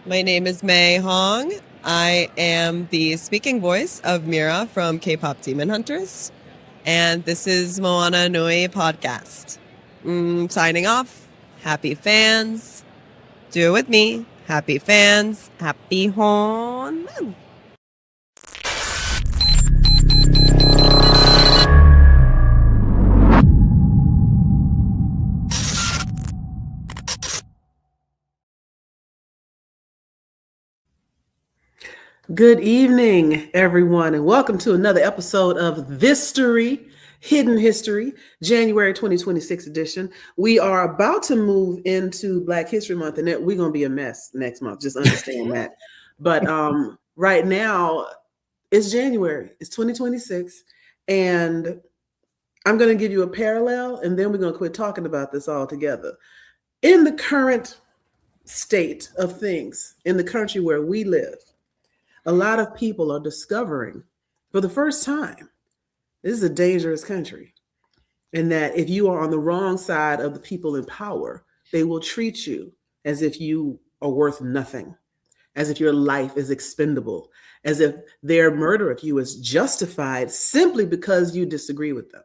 My name is May Hong. I am the speaking voice of Mira from K-pop Demon Hunters. And this is Moana Nui podcast. Signing off. Happy fans. Do it with me. Happy fans. Happy Hon. Good evening, everyone, and welcome to another episode of THIStory, Hidden History, January 2026 edition. We are about to move into Black History Month, and we're going to be a mess next month. Just understand that. But right now, it's January. It's 2026, and I'm going to give you a parallel, and then we're going to quit talking about this all together. In the current state of things, in the country where we live, a lot of people are discovering for the first time, this is a dangerous country. And that if you are on the wrong side of the people in power, they will treat you as if you are worth nothing, as if your life is expendable, as if their murder of you is justified simply because you disagree with them.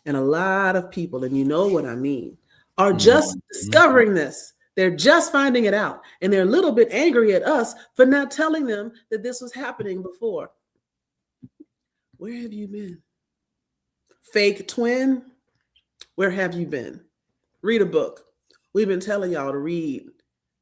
And a lot of people, and you know what I mean, are just discovering this. They're just finding it out, and they're a little bit angry at us for not telling them that this was happening before. Where have you been? Fake twin, where have you been? Read a book. We've been telling y'all to read,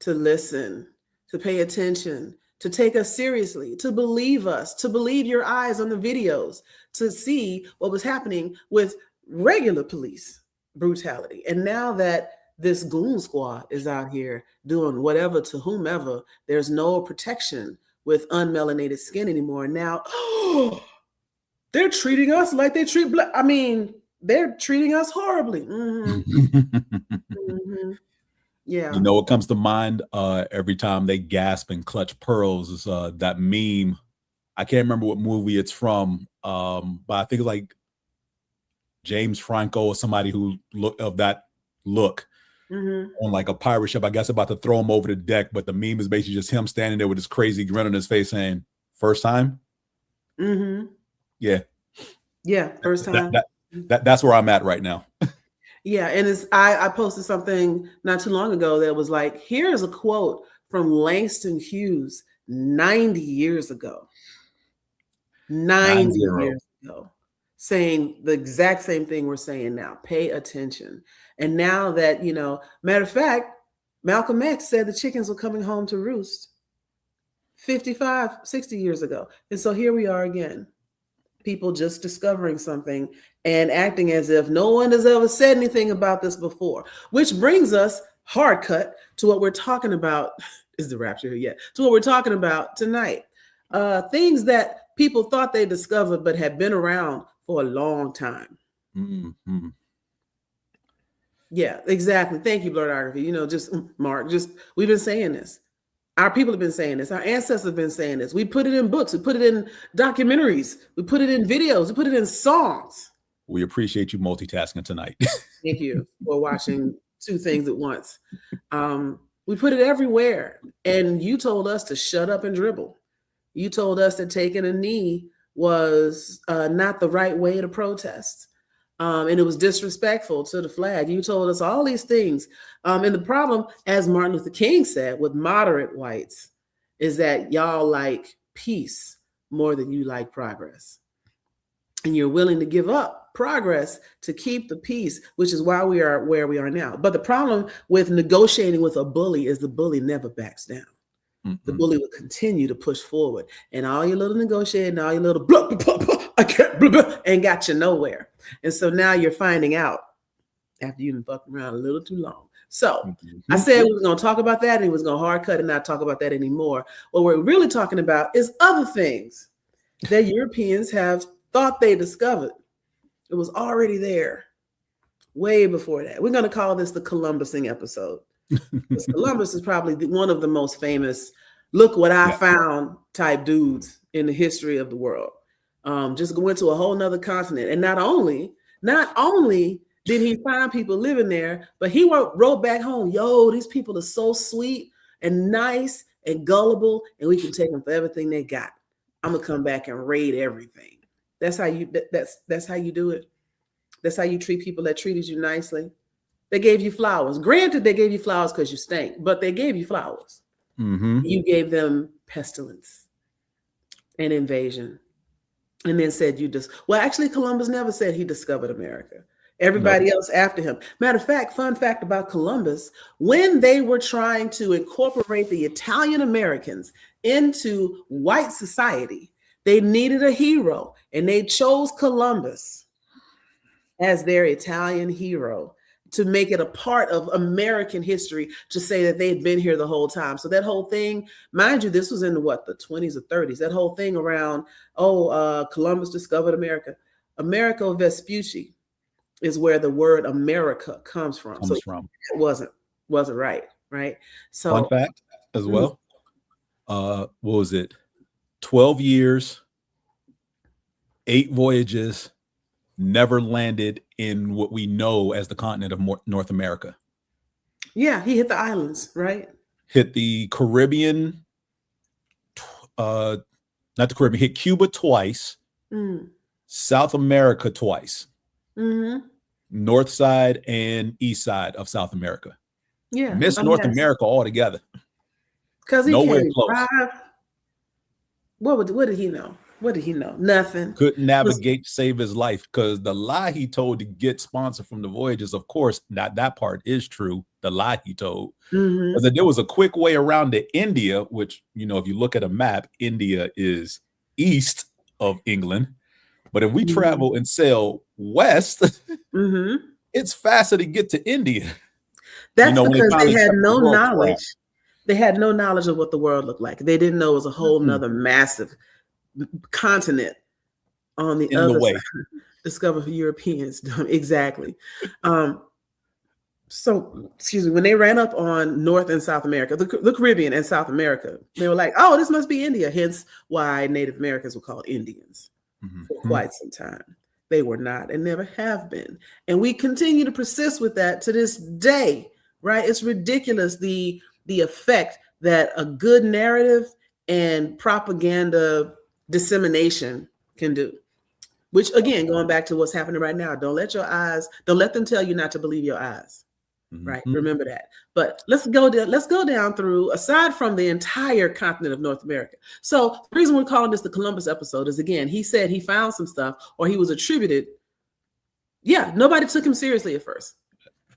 to listen, to pay attention, to take us seriously, to believe us, to believe your eyes on the videos, to see what was happening with regular police brutality. And now that this goon squad is out here doing whatever to whomever, there's no protection with unmelanated skin anymore. Now, they're treating us like they treat black. I mean, they're treating us horribly. Yeah. You know what comes to mind every time they gasp and clutch pearls is that meme. I can't remember what movie it's from, but I think it's like James Franco or somebody who look of that look. On like a pirate ship, I guess about to throw him over the deck, but the meme is basically just him standing there with this crazy grin on his face saying, "First time." Yeah, first time. That's where I'm at right now. Yeah, and I posted something not too long ago that was like, here's a quote from Langston Hughes 90 years ago. 90 years ago, saying the exact same thing we're saying now. Pay attention. And now that, matter of fact, Malcolm X said the chickens were coming home to roost 55, 60 years ago. And so here we are again. People just discovering something and acting as if no one has ever said anything about this before, which brings us hard cut to what we're talking about. Is the rapture here yet? To what we're talking about tonight. Things that people thought they discovered but had been around for a long time. Yeah, exactly. Thank you, Blurredography. Mark, we've been saying this. Our people have been saying this. Our ancestors have been saying this. We put it in books. We put it in documentaries. We put it in videos. We put it in songs. We appreciate you multitasking tonight. Thank you for watching two things at once. We put it everywhere. And you told us to shut up and dribble. You told us that taking a knee was not the right way to protest. And it was disrespectful to the flag. You told us all these things. And the problem, as Martin Luther King said, with moderate whites, is that y'all like peace more than you like progress. And you're willing to give up progress to keep the peace, which is why we are where we are now. But the problem with negotiating with a bully is the bully never backs down. The bully will continue to push forward, and all your little negotiating, all your little blah, blah, blah, blah, I can't blah, blah, ain't got you nowhere. And so now you're finding out after you've been fucking around a little too long. So I said we were going to talk about that, and we was going to hard cut and not talk about that anymore. What we're really talking about is other things that Europeans have thought they discovered. It was already there way before that. We're going to call this the Columbusing episode. Because Columbus is probably one of the most famous, look what I found type dudes in the history of the world. Just went to a whole nother continent. And not only did he find people living there, but he wrote back home, yo, these people are so sweet and nice and gullible, and we can take them for everything they got. I'm gonna come back and raid everything. That's how you that's how you do it. That's how you treat people that treated you nicely. They gave you flowers. Granted, they gave you flowers because you stank, but they gave you flowers. Mm-hmm. You gave them pestilence and invasion. And then said well, actually, Columbus never said he discovered America. Everybody else after him. Matter of fact, fun fact about Columbus, when they were trying to incorporate the Italian Americans into white society, they needed a hero, and they chose Columbus as their Italian hero to make it a part of American history, to say that they'd been here the whole time. So that whole thing, mind you, this was in the 20s or 30s, that whole thing around, Columbus discovered America. Americo Vespucci is where the word America comes from. It wasn't right? So fun fact as well. What was it? 12 years, 8 voyages, never landed in what we know as the continent of North America. Yeah, he hit the islands, right? Hit the Caribbean, not the Caribbean, hit Cuba twice, South America twice, north side and east side of South America. Yeah. Missed North America altogether. Because he nowhere can't close. drive. What did he know? What did he know? Nothing. Couldn't navigate to save his life, because the lie he told to get sponsor from the voyages, of course, that part is true. The lie he told was that there was a quick way around to India, which, if you look at a map, India is east of England. But if we travel and sail west, it's faster to get to India. That's because they had no knowledge. They had no knowledge of what the world looked like. They didn't know it was a whole nother massive continent on the other side, discovered for Europeans. Exactly. So, excuse me, when they ran up on North and South America, the Caribbean and South America, they were like, oh, this must be India. Hence why Native Americans were called Indians for quite some time. They were not and never have been. And we continue to persist with that to this day, right? It's ridiculous, the effect that a good narrative and propaganda dissemination can do. Which, again, going back to what's happening right now, don't let them tell you not to believe your eyes. Right. Remember that. But let's go down through, aside from the entire continent of North America. So the reason we're calling this the Columbus episode is, again, he said he found some stuff, or he was attributed. Yeah, nobody took him seriously at first.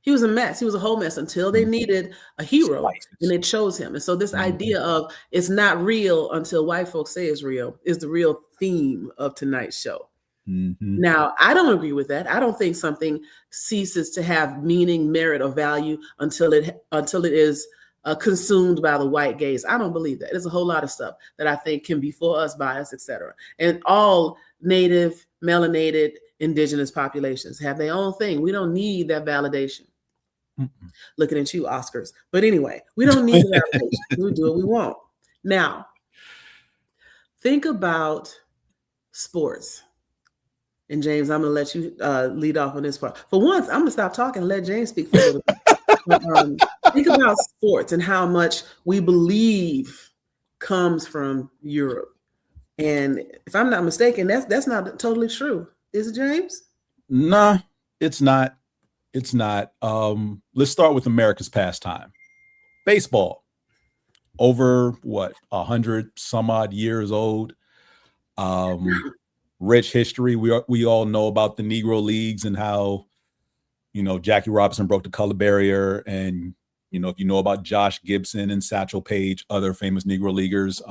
He was a mess. He was a whole mess until they needed a hero, and they chose him. And so this idea of it's not real until white folks say it's real is the real theme of tonight's show. Now, I don't agree with that. I don't think something ceases to have meaning, merit, or value until it is consumed by the white gaze. I don't believe that. There's a whole lot of stuff that I think can be for us, by us, etc. And all native, melanated, indigenous populations have their own thing. We don't need that validation. Looking at you, Oscars. But anyway, we don't need the validation. We do what we want. Now, think about sports. And James, I'm going to let you lead off on this part. For once, I'm going to stop talking and let James speak for a little bit. Think about sports and how much we believe comes from Europe. And if I'm not mistaken, that's not totally true. Is it, James? Nah, it's not. It's not. Let's start with America's pastime. Baseball. Over 100 some odd years old. Rich history. We all know about the Negro Leagues and how, Jackie Robinson broke the color barrier. And, if you know about Josh Gibson and Satchel Paige, other famous Negro Leaguers,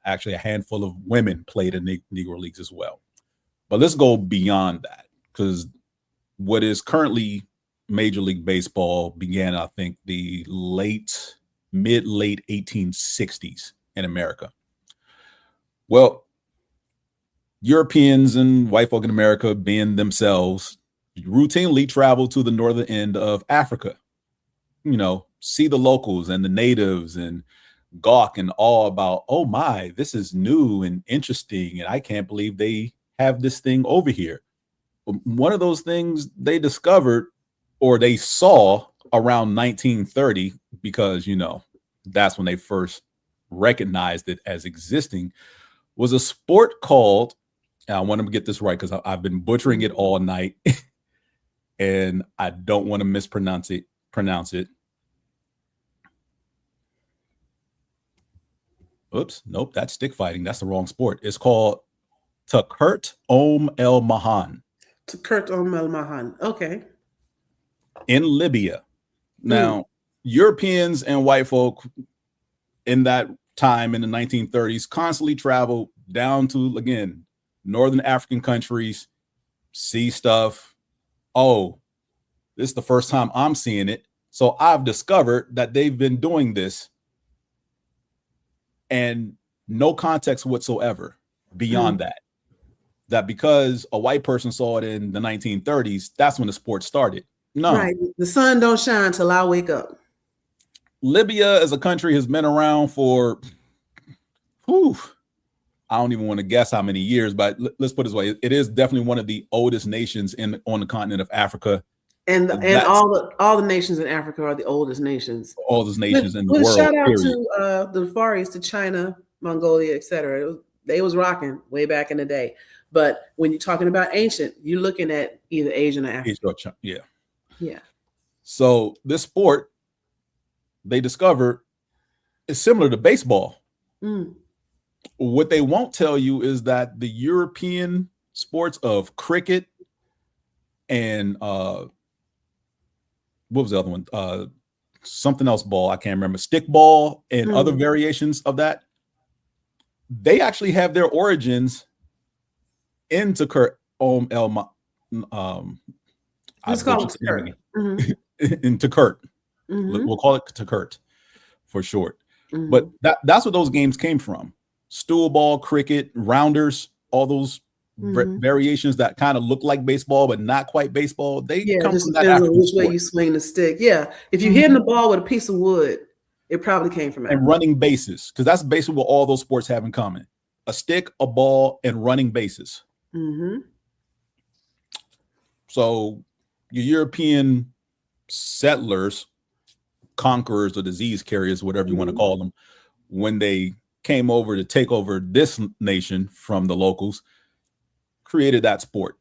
actually a handful of women played in Negro Leagues as well. But let's go beyond that, because what is currently Major League Baseball began, I think, the mid-late 1860s in America. Well, Europeans and white folk in America, being themselves, routinely travel to the northern end of Africa, see the locals and the natives and gawk and awe about, oh my, this is new and interesting, and I can't believe they have this thing over here. One of those things they discovered or they saw around 1930, because, that's when they first recognized it as existing, was a sport called, and I want to get this right because I've been butchering it all night and I don't want to mispronounce it. Oops, nope, that's stick fighting. That's the wrong sport. It's called Takert El Mahan. Takert El Mahan. Okay. In Libya. Now, Europeans and white folk in that time in the 1930s constantly traveled down to, again, northern African countries, see stuff. Oh, this is the first time I'm seeing it. So I've discovered that they've been doing this and no context whatsoever beyond that. That because a white person saw it in the 1930s, that's when the sport started. No. Right. The sun don't shine till I wake up. Libya as a country has been around for, I don't even want to guess how many years, but let's put it this way. It is definitely one of the oldest nations on the continent of Africa. And all the nations in Africa are the oldest nations. Oldest nations in the world. Shout out to the Far East, to China, Mongolia, etc. They was rocking way back in the day. But when you're talking about ancient, you're looking at either Asian or African. Yeah. Yeah. So this sport they discovered is similar to baseball. What they won't tell you is that the European sports of cricket and what was the other one? Something else ball. I can't remember. Stick ball and other variations of that. They actually have their origins in Takert El Let's call it Takert. In Takert. We'll call it Takert for short. But that's where those games came from. Stool ball, cricket, rounders, all those variations that kind of look like baseball but not quite baseball. They come from that African which way you swing the stick. Yeah, if you're hitting the ball with a piece of wood, it probably came from Africa. And running bases, because that's basically what all those sports have in common: a stick, a ball, and running bases. So your European settlers, conquerors or disease carriers, whatever you want to call them, when they came over to take over this nation from the locals, created that sport,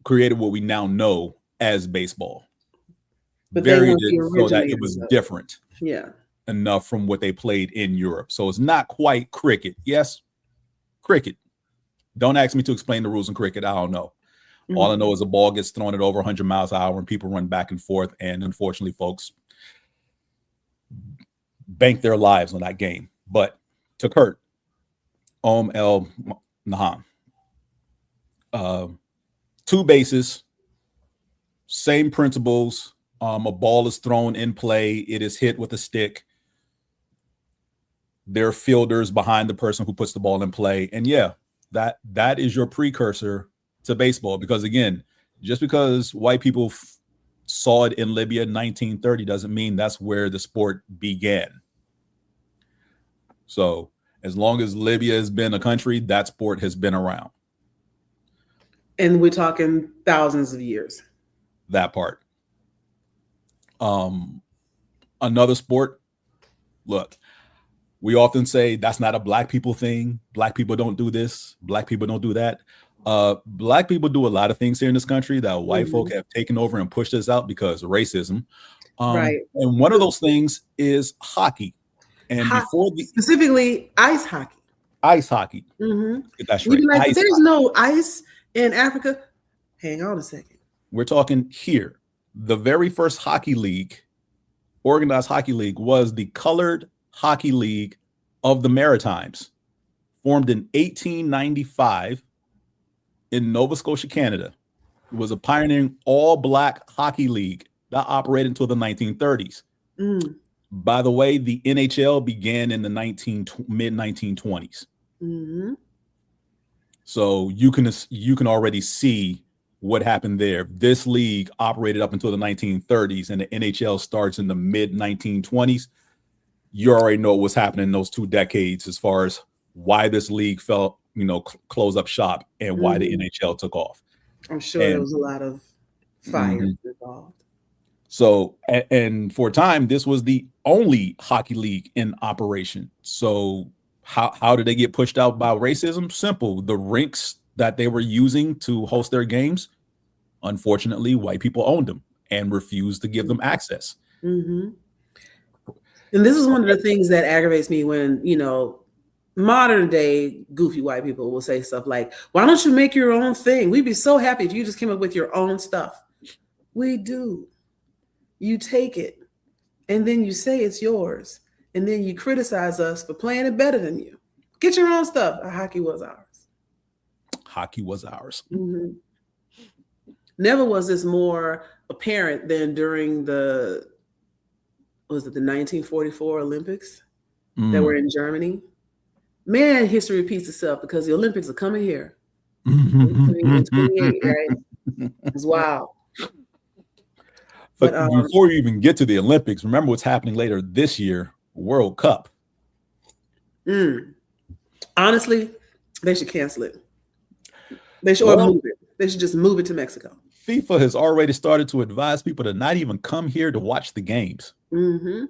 created what we now know as baseball. But varied it so that it was different enough from what they played in Europe. So it's not quite cricket. Yes, cricket. Don't ask me to explain the rules in cricket. I don't know. All I know is a ball gets thrown at over 100 miles an hour and people run back and forth. And unfortunately, folks bank their lives on that game. But Takert El Mahan, 2 bases, same principles. A ball is thrown in play. It is hit with a stick. There are fielders behind the person who puts the ball in play. And yeah, that is your precursor to baseball. Because again, just because white people saw it in Libya in 1930 doesn't mean that's where the sport began. So as long as Libya has been a country, that sport has been around. And we're talking thousands of years. That part. Another sport, look, we often say that's not a black people thing. Black people don't do this. Black people don't do that. Black people do a lot of things here in this country that white folk have taken over and pushed us out because of racism. And one of those things is hockey. And specifically ice hockey. Ice hockey. That's right. Like, there's no ice in Africa. Hang on a second. We're talking here. The very first hockey league, organized hockey league, was the Colored Hockey League of the Maritimes, formed in 1895 in Nova Scotia, Canada. It was a pioneering all-black hockey league that operated until the 1930s. By the way, the NHL began in the mid-1920s. So you can already see what happened there. This league operated up until the 1930s, and the NHL starts in the mid-1920s. You already know what's happening in those 2 decades as far as why this league fell, close up shop and why the NHL took off. I'm sure there was a lot of fire involved. So, and for a time, this was the only hockey league in operation. So how did they get pushed out by racism? Simple. The rinks that they were using to host their games, unfortunately, white people owned them and refused to give them access. Mm-hmm. And this is one of the things that aggravates me when, modern day goofy white people will say stuff like, why don't you make your own thing? We'd be so happy if you just came up with your own stuff. We do. You take it and then you say it's yours. And then you criticize us for playing it better than you. Get your own stuff. Hockey was ours. Hockey was ours. Mm-hmm. Never was this more apparent than during the 1944 Olympics that were in Germany? Man, history repeats itself because the Olympics are coming here in 28, right? It's wild. But before you even get to the Olympics, remember what's happening later this year, World Cup. Honestly, they should cancel it. They should move it. They should just move it to Mexico. FIFA has already started to advise people to not even come here to watch the games. Mm-hmm.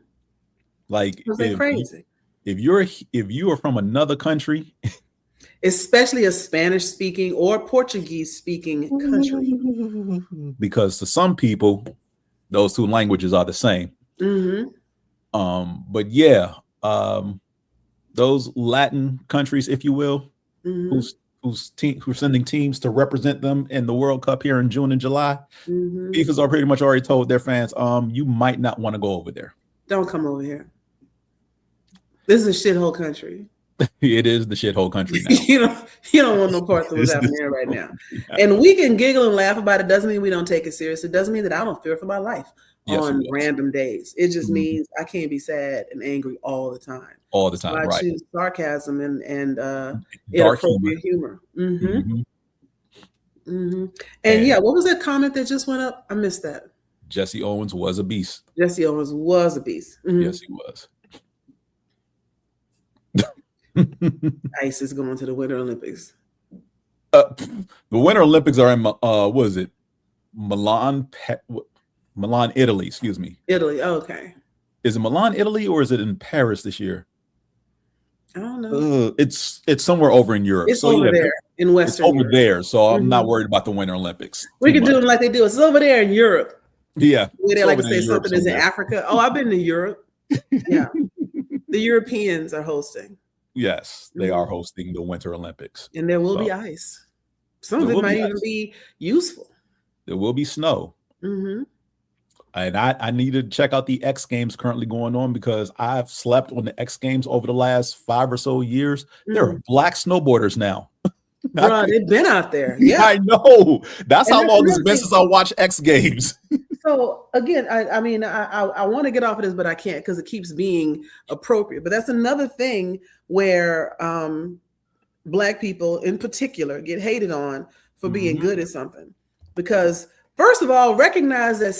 Like, crazy. If you are from another country, especially a Spanish-speaking or Portuguese-speaking country, because to some people, those two languages are the same. Mm-hmm. But yeah, those Latin countries, if you will, mm-hmm. who's sending teams to represent them in the World Cup here in June and July, mm-hmm. FIFA's are pretty much already told their fans, you might not want to go over there. Don't come over here. This is a shithole country. It is the shithole country now. you don't want no parts of what's happening there right now. And we can giggle and laugh about it. Doesn't mean we don't take it serious. It doesn't mean that I don't fear for my life on random days. It just means I can't be sad and angry all the time. All the time, so I right? choose sarcasm and inappropriate humor. Mm-hmm. Mm-hmm. Mm-hmm. And yeah, what was that comment that just went up? I missed that. Jesse Owens was a beast. Jesse Owens was a beast. Mm-hmm. Yes, he was. Ice is going to the Winter Olympics. The Winter Olympics are in what is it? Milan, Italy. Excuse me. Italy. Oh, okay. Is it Milan, Italy, or is it in Paris this year? I don't know. It's somewhere over in Europe. It's over there in Western. It's over there, so I'm not worried about the Winter Olympics. We can do them like they do. It's over there in Europe. Yeah. Where they like to say something is in Africa. Oh, I've been to Europe. Yeah. The Europeans are hosting. Yes, they are hosting the Winter Olympics. And there will be ice. Some of it might even be useful. There will be snow. Mm-hmm. And I need to check out the X Games currently going on because I've slept on the X Games over the last 5 or so years. Mm-hmm. There are black snowboarders now. Bro, they've been out there. Yeah, I know. That's how long it's been since I watched X Games. So again, I mean, I want to get off of this, but I can't because it keeps being appropriate. But that's another thing where Black people in particular get hated on for being good at something. Because first of all, recognize that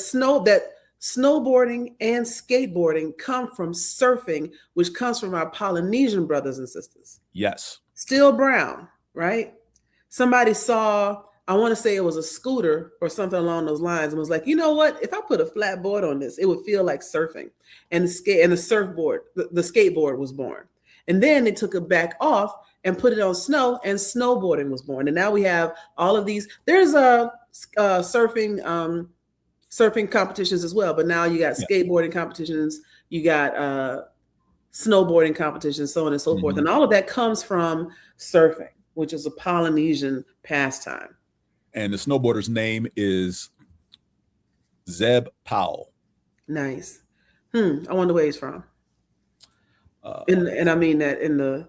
snowboarding and skateboarding come from surfing, which comes from our Polynesian brothers and sisters. Yes. Still brown, right? Somebody saw, I want to say it was a scooter or something along those lines, and was like, you know what? If I put a flat board on this, it would feel like surfing. And the surfboard, the skateboard was born. And then they took it back off and put it on snow, and snowboarding was born. And now we have all of these. There's surfing competitions as well, but now you got skateboarding competitions, you got snowboarding competitions, so on and so forth. And all of that comes from surfing, which is a Polynesian pastime. And the snowboarder's name is Zeb Powell. Nice. I wonder where he's from. And I mean that in the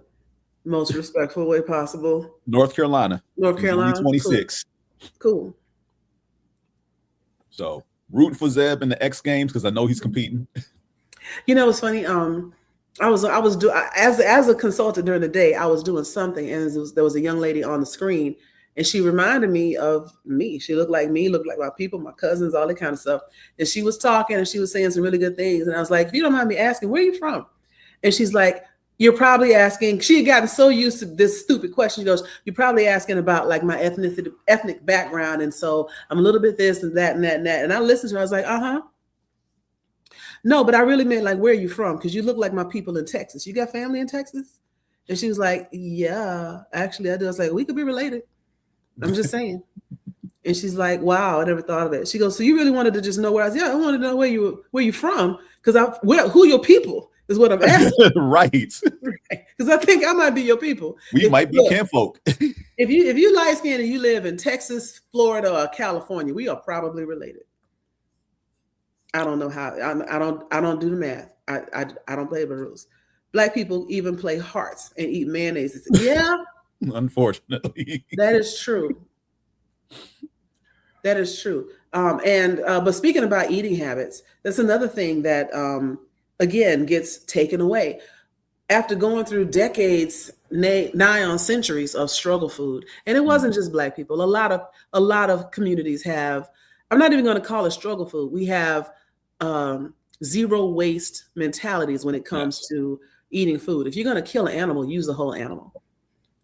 most respectful way possible. North Carolina. North Carolina. 26. Cool. So rooting for Zeb in the X Games because I know he's competing. You know, it's funny. I was as a consultant during the day, I was doing something, and there was a young lady on the screen, and she reminded me of me. She looked like me, looked like my people, my cousins, all that kind of stuff. And she was talking, and she was saying some really good things. And I was like, if you don't mind me asking, where are you from? And she's like, you're probably asking, she had gotten so used to this stupid question. She goes, you're probably asking about like my ethnic background. And so I'm a little bit this and that and that and that. And I listened to her. I was like, uh-huh. No, but I really meant like, where are you from? Because you look like my people in Texas. You got family in Texas? And she was like, yeah, actually I do. I was like, we could be related. I'm just saying. And she's like, wow, I never thought of that. She goes, so you really wanted to just know where I was? Yeah, I wanted to know where you from. Because who your people is what I'm asking. Right. Because I think I might be your people. We might be kinfolk. if you light skinned and you live in Texas, Florida, or California, we are probably related. I don't know how. I don't do the math. I don't play the rules. Black people even play hearts and eat mayonnaise. Yeah. Unfortunately. That is true. That is true. But speaking about eating habits, that's another thing that again gets taken away after going through decades, nigh on centuries of struggle food. And it wasn't just Black people. A lot of communities have. I'm not even going to call it struggle food. We have zero waste mentalities when it comes to eating food. If you're going to kill an animal, use the whole animal,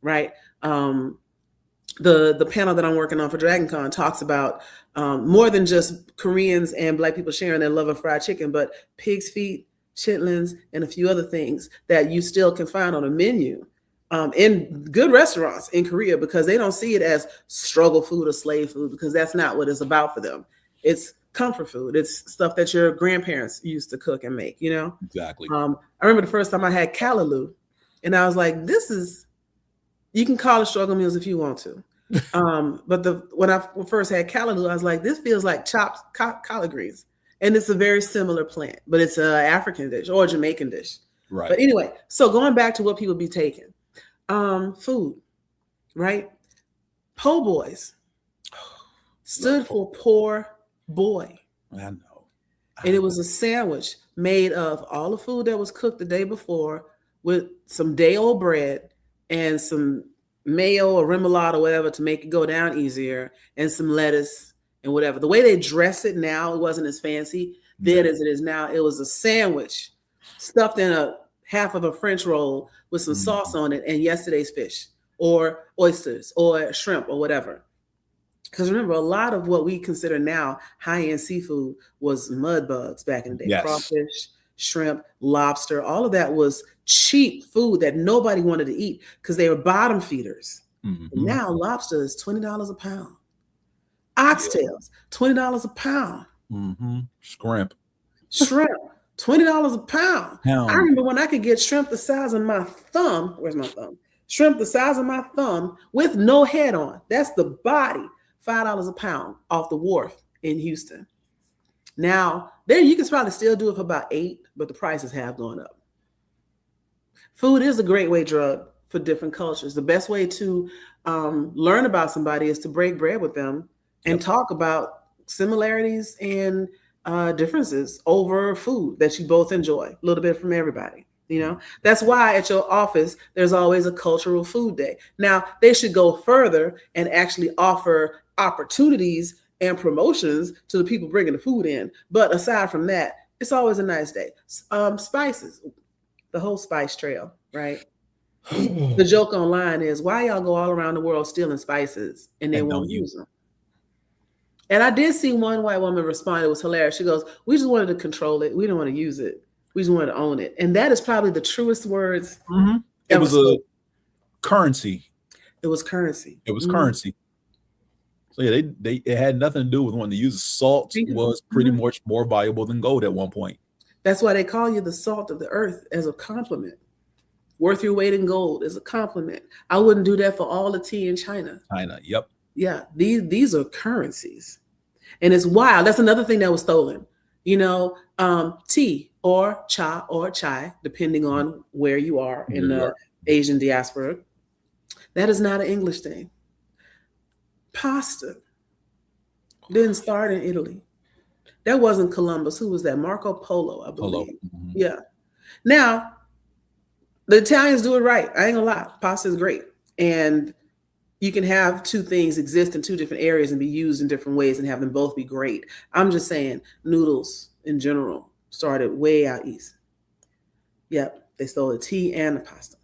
right? The panel that I'm working on for DragonCon talks about more than just Koreans and Black people sharing their love of fried chicken, but pig's feet, chitlins, and a few other things that you still can find on a menu in good restaurants in Korea, because they don't see it as struggle food or slave food, because that's not what it's about for them. It's comfort food. It's stuff that your grandparents used to cook and make, you know? Exactly. I remember the first time I had callaloo, and I was like, you can call it struggle meals if you want to. But when I first had callaloo, I was like, this feels like chopped collard greens. And it's a very similar plant, but it's an African dish or a Jamaican dish. Right. But anyway, so going back to what people be taking, food, right? Po' boys stood for poor boy. I know. And it was a sandwich made of all the food that was cooked the day before with some day-old bread and some mayo or remoulade or whatever to make it go down easier, and some lettuce and whatever. The way they dress it now, it wasn't as fancy then as it is now. It was a sandwich stuffed in a half of a French roll with some sauce on it and yesterday's fish or oysters or shrimp or whatever. Because remember, a lot of what we consider now high-end seafood was mud bugs back in the day. Yes. Crawfish, shrimp, lobster, all of that was cheap food that nobody wanted to eat because they were bottom feeders. Mm-hmm. Now lobster is $20 a pound. Oxtails, $20 a pound. Mm-hmm. Shrimp, $20 a pound. I remember when I could get shrimp the size of my thumb. Where's my thumb? Shrimp the size of my thumb with no head on. That's the body. $5 a pound off the wharf in Houston. Now, there you can probably still do it for about $8, but the prices have gone up. Food is a great way drug for different cultures. The best way to learn about somebody is to break bread with them and talk about similarities and differences over food that you both enjoy. A little bit from everybody. You know, that's why at your office, there's always a cultural food day. Now, they should go further and actually offer opportunities and promotions to the people bringing the food in. But aside from that, it's always a nice day. Spices, the whole spice trail, right? The joke online is, why y'all go all around the world stealing spices and they won't use them? And I did see one white woman respond. It was hilarious. She goes, we just wanted to control it. We don't want to use it. We just wanted to own it. And that is probably the truest words. Mm-hmm. It was a currency. It was currency. It was currency. So yeah, it had nothing to do with wanting to use. Salt was pretty much more valuable than gold at one point. That's why they call you the salt of the earth as a compliment. Worth your weight in gold is a compliment. I wouldn't do that for all the tea in China. Yep. Yeah, these are currencies. And it's wild. That's another thing that was stolen. You know, tea or cha or chai, depending on where you are in the Asian diaspora. That is not an English thing. Pasta didn't start in Italy. That wasn't Columbus. Who was that? Marco Polo, I believe. Mm-hmm. Yeah. Now, the Italians do it right. I ain't gonna lie. Pasta is great. And you can have two things exist in two different areas and be used in different ways and have them both be great. I'm just saying noodles in general started way out east. Yep. They stole the tea and the pasta.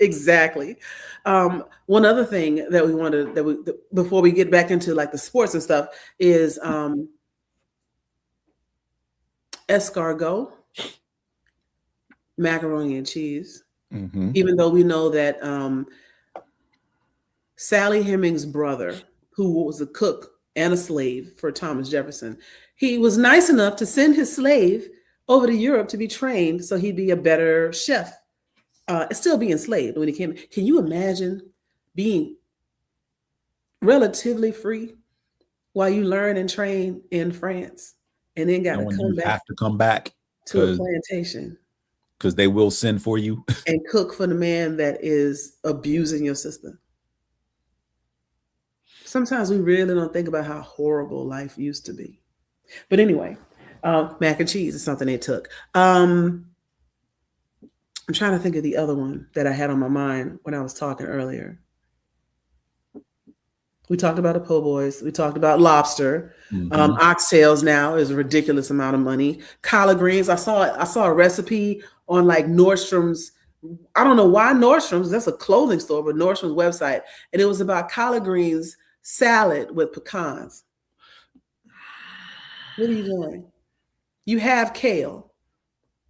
Exactly. One other thing that we wanted before we get back into like the sports and stuff is escargot, macaroni and cheese. Mm-hmm. Even though we know that Sally Hemings' brother, who was a cook and a slave for Thomas Jefferson, he was nice enough to send his slave over to Europe to be trained so he'd be a better chef, still be enslaved when he came. Can you imagine being relatively free while you learn and train in France and then got to have to come back to a plantation? Because they will send for you. And cook for the man that is abusing your sister. Sometimes we really don't think about how horrible life used to be. But anyway, mac and cheese is something they took. I'm trying to think of the other one that I had on my mind when I was talking earlier. We talked about the po' boys. We talked about lobster. Mm-hmm. Oxtails now is a ridiculous amount of money. Collard greens. I saw a recipe on like Nordstrom's. I don't know why Nordstrom's. That's a clothing store, but Nordstrom's website, and it was about collard greens salad with pecans. What are you doing? You have kale.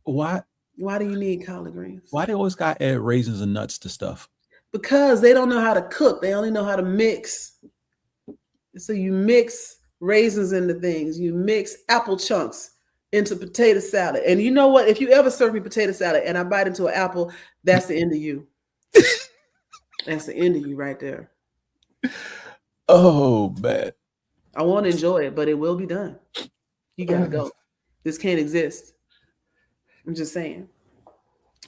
Why? Why do you need collard greens? Why they always got add raisins and nuts to stuff? Because they don't know how to cook. They only know how to mix. So you mix raisins into things. You mix apple chunks into potato salad. And you know what? If you ever serve me potato salad and I bite into an apple, that's the end of you. That's the end of you right there. Oh, man. I want to enjoy it, but it will be done. You got to go. This can't exist. I'm just saying.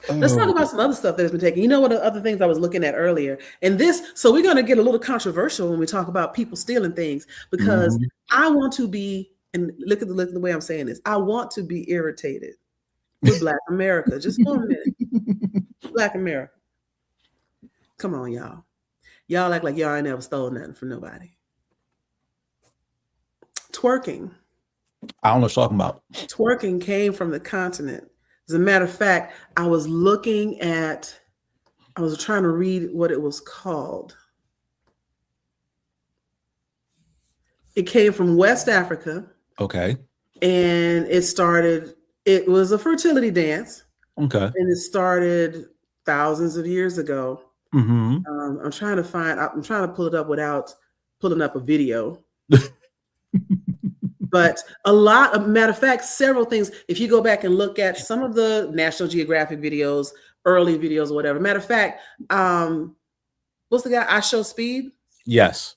Let's talk about some other stuff that has been taken. You know what other things I was looking at earlier? And so we're going to get a little controversial when we talk about people stealing things, because I want to be, and look at the way I'm saying this, I want to be irritated with Black America. Just for a minute. Black America. Come on, y'all. Y'all act like y'all ain't never stole nothing from nobody. Twerking. I don't know what you're talking about. Twerking came from the continent. As a matter of fact, I was trying to read what it was called. It came from West Africa. Okay. And it was a fertility dance. Okay. And it started thousands of years ago. Mm-hmm. I'm trying to pull it up without pulling up a video. But matter of fact, several things, if you go back and look at some of the National Geographic videos, early videos or whatever. Matter of fact, what's the guy, I Show Speed? Yes.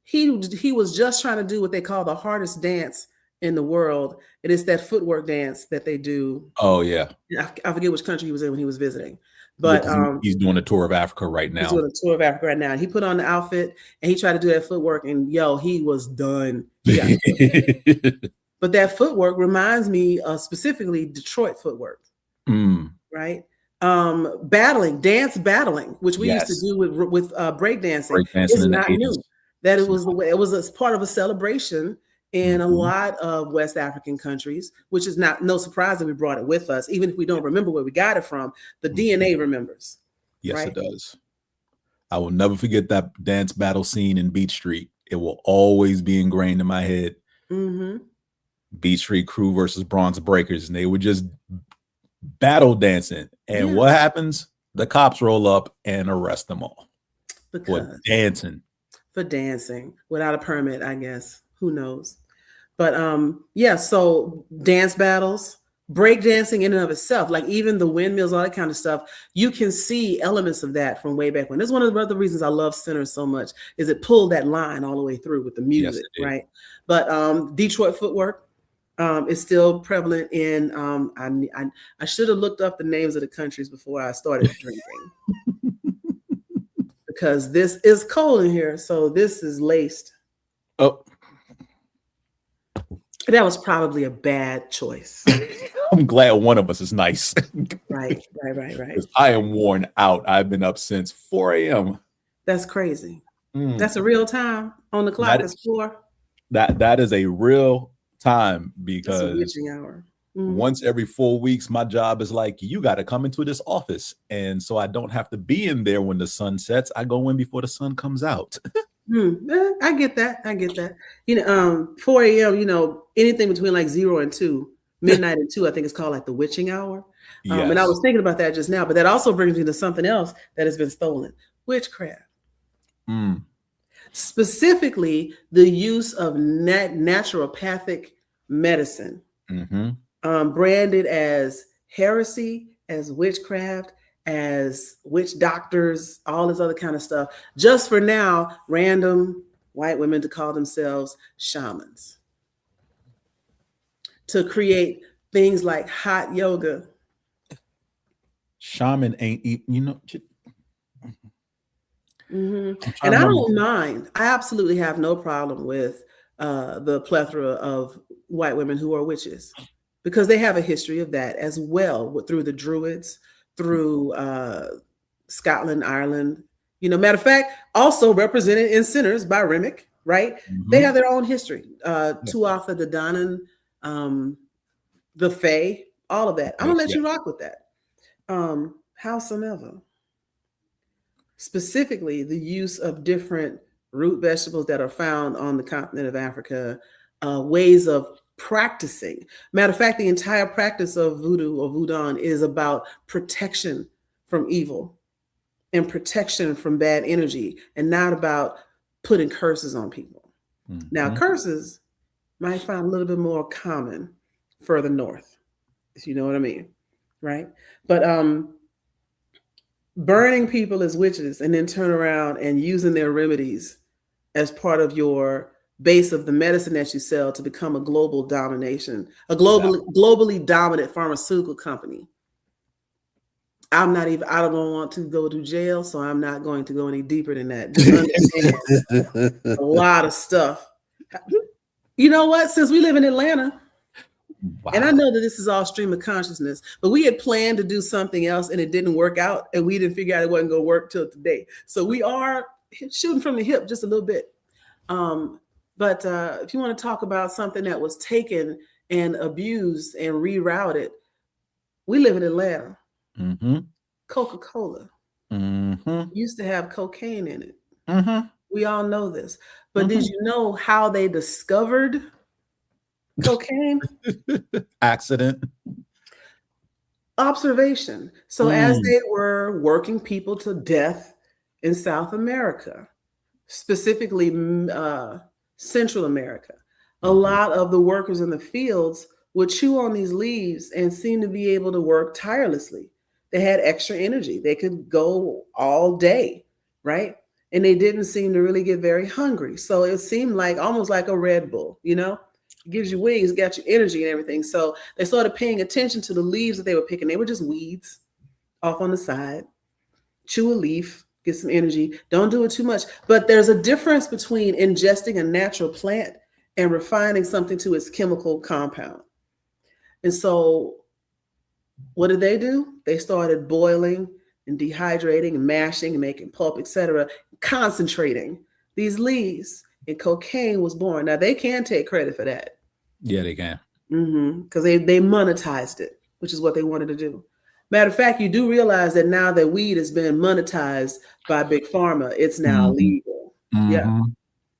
He was just trying to do what they call the hardest dance in the world. It is that footwork dance that they do. Oh, yeah. I forget which country he was in when he was visiting. But he's doing a tour of Africa right now. He's doing a tour of Africa right now. He put on the outfit and he tried to do that footwork, and he was done. But that footwork reminds me of specifically Detroit footwork, right? Dance battling, which we used to do with breakdancing. It's not new. That it was a part of a celebration in a lot of West African countries, which is no surprise that we brought it with us. Even if we don't remember where we got it from, the DNA remembers. Yes, right? It does. I will never forget that dance battle scene in Beach Street. It will always be ingrained in my head. Mm-hmm. Beach Street Crew versus Bronx Breakers, and they were just battle dancing. And what happens? The cops roll up and arrest them all for dancing. For dancing without a permit, I guess. Who knows? But so dance battles, break dancing in and of itself, like even the windmills, all that kind of stuff, you can see elements of that from way back when. That's one of the other reasons I love Center so much, is it pulled that line all the way through with the music, right? But Detroit footwork is still prevalent in, I should have looked up the names of the countries before I started drinking. Because this is cold in here, so this is laced. Oh. That was probably a bad choice. I'm glad one of us is nice. Right. I am worn out. I've been up since 4 a.m. That's crazy. That's a real time on the clock. It's 4. That is a real time, because it's a witching hour. Once every 4 weeks, my job is like, you got to come into this office. And so I don't have to be in there when the sun sets. I go in before the sun comes out. I get that. 4 a.m., anything between like 0 and 2, midnight and 2, I think it's called like the witching hour. And I was thinking about that just now, but that also brings me to something else that has been stolen: witchcraft. Specifically, the use of naturopathic medicine, branded as heresy, as witchcraft, as witch doctors, all this other kind of stuff, just for now, random white women to call themselves shamans, to create things like hot yoga. Shaman ain't even, And I don't mind. I absolutely have no problem with the plethora of white women who are witches, because they have a history of that as well, through the Druids, through Scotland, Ireland. Matter of fact, also represented in Sinners by Remick, right? They have their own history. Tuatha De Danann, the Fae, all of that. I'm gonna let you rock with that. Howsoever, specifically the use of different root vegetables that are found on the continent of Africa, ways of practicing. Matter of fact, the entire practice of voodoo or voodoo is about protection from evil and protection from bad energy, and not about putting curses on people. Now, curses might find a little bit more common further north, if you know what I mean, right? But burning people as witches and then turn around and using their remedies as part of your base of the medicine that you sell to become a global domination, a globally dominant pharmaceutical company. I don't want to go to jail, so I'm not going to go any deeper than that. Just understand a lot of stuff. You know what? Since we live in Atlanta, and I know that this is all stream of consciousness, but we had planned to do something else and it didn't work out, and we didn't figure out it wasn't going to work till today. So we are shooting from the hip just a little bit. But if you want to talk about something that was taken and abused and rerouted, we live in Atlanta. Coca-Cola used to have cocaine in it. We all know this. But did you know how they discovered cocaine? Accident. Observation. So as they were working people to death in South America, specifically Central America, a lot of the workers in the fields would chew on these leaves and seem to be able to work tirelessly. They had extra energy. They could go all day, right? And they didn't seem to really get very hungry. So it seemed like almost like a Red Bull, It gives you wings, got you energy and everything. So they started paying attention to the leaves that they were picking. They were just weeds off on the side. Chew a leaf, get some energy. Don't do it too much. But there's a difference between ingesting a natural plant and refining something to its chemical compound. And so what did they do? They started boiling and dehydrating and mashing and making pulp, etc., concentrating these leaves, and cocaine was born. Now, they can take credit for that. Yeah, they can. Because they monetized it, which is what they wanted to do. Matter of fact, you do realize that now that weed has been monetized by Big Pharma, it's now legal. Yeah.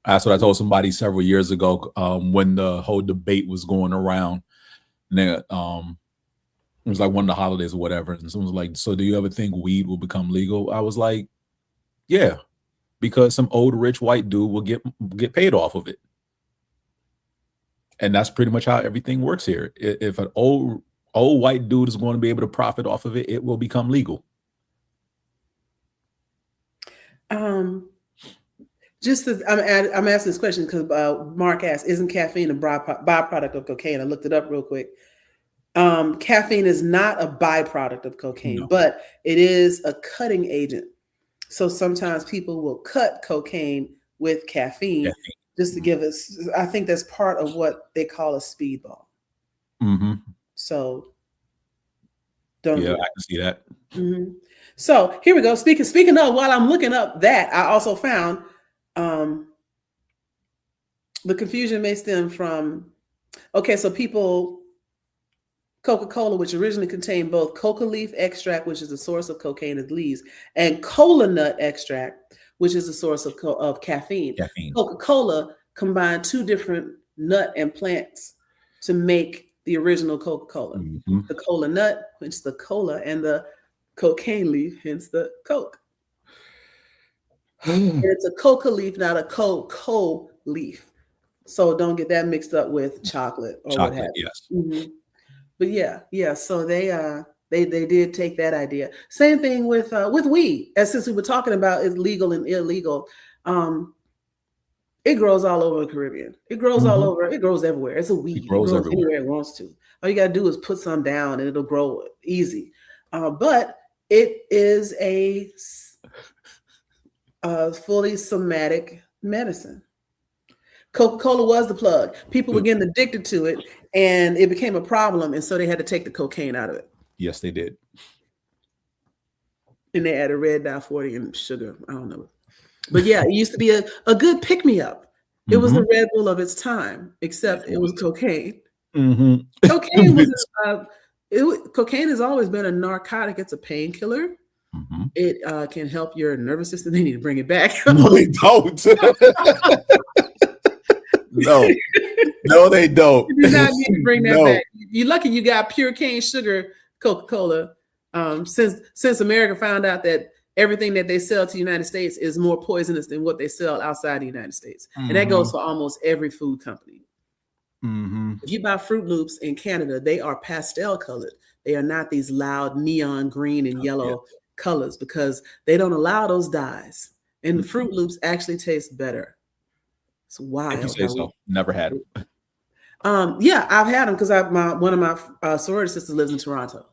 That's what I told somebody several years ago when the whole debate was going around. And they, it was like one of the holidays or whatever. And someone was like, so do you ever think weed will become legal? I was like, yeah, because some old rich white dude will get paid off of it. And that's pretty much how everything works here. If an old white dude is going to be able to profit off of it, it will become legal. I'm asking this question because Mark asked, isn't caffeine a byproduct of cocaine? I looked it up real quick. Caffeine is not a byproduct of cocaine, but it is a cutting agent. So sometimes people will cut cocaine with caffeine just to give us, I think that's part of what they call a speedball. So don't do I can see that. So here we go. Speaking of, while I'm looking up that, I also found the confusion may stem from, so people Coca-Cola, which originally contained both coca leaf extract, which is the source of cocaine as leaves, and cola nut extract, which is the source of caffeine. Coca-Cola combined two different nut and plants to make the original Coca-Cola. Mm-hmm. The cola nut, hence the cola, and the cocaine leaf, hence the Coke. And it's a coca leaf, not a cocoa leaf. So don't get that mixed up with chocolate or what have you. Yes. Mm-hmm. But yeah. So they did take that idea. Same thing with weed. As since we were talking about is legal and illegal, it grows all over the Caribbean. It grows all over. It grows everywhere. It's a weed. It grows anywhere it wants to. All you gotta do is put some down, and it'll grow easy. But it is a fully somatic medicine. Coca-Cola was the plug. People were getting addicted to it, and it became a problem, and so they had to take the cocaine out of it. Yes, they did. And they added red dye 40 and sugar. I don't know. But yeah, it used to be a good pick-me-up. It was the Red Bull of its time, except it was cocaine. Mm-hmm. Cocaine was cocaine has always been a narcotic. It's a painkiller. Mm-hmm. It can help your nervous system. They need to bring it back. No, they don't. No, they don't. You do not need to bring that back. You're lucky you got pure cane sugar Coca-Cola. Since America found out that everything that they sell to the United States is more poisonous than what they sell outside the United States. And that goes for almost every food company. If you buy Fruit Loops in Canada, they are pastel colored. They are not these loud neon green and yellow colors because they don't allow those dyes. And the Fruit Loops actually taste better. It's wild. If you say so. Never had them. Yeah, I've had them because one of my sorority sisters lives in Toronto.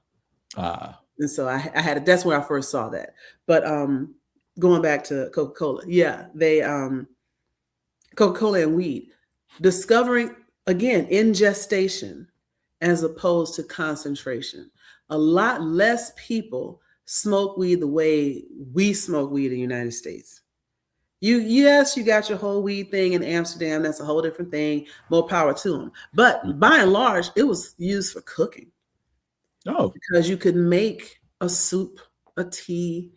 And so I had it. That's where I first saw that. But going back to Coca-Cola, they Coca-Cola and weed, discovering again in gestation as opposed to concentration. A lot less people smoke weed the way we smoke weed in the United States. You got your whole weed thing in Amsterdam. That's a whole different thing. More power to them. But by and large, it was used for cooking. Oh, because you could make a soup, a tea,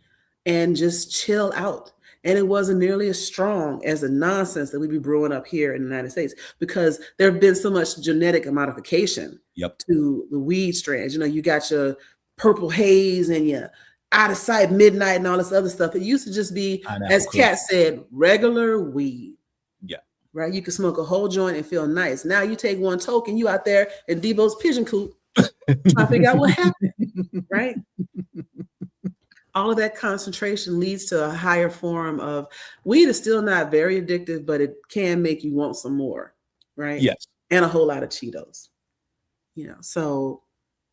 and just chill out. And it wasn't nearly as strong as the nonsense that we be brewing up here in the United States because there have been so much genetic modification to the weed strands. You know, you got your purple haze and your out of sight midnight and all this other stuff. It used to just be, as Kat said, regular weed. Yeah. Right. You could smoke a whole joint and feel nice. Now you take one token, you out there in Debo's pigeon coop trying to figure out what happened. Right. All of that concentration leads to a higher form of weed. Is still not very addictive, but it can make you want some more. Right. Yes. And a whole lot of Cheetos. You know, so,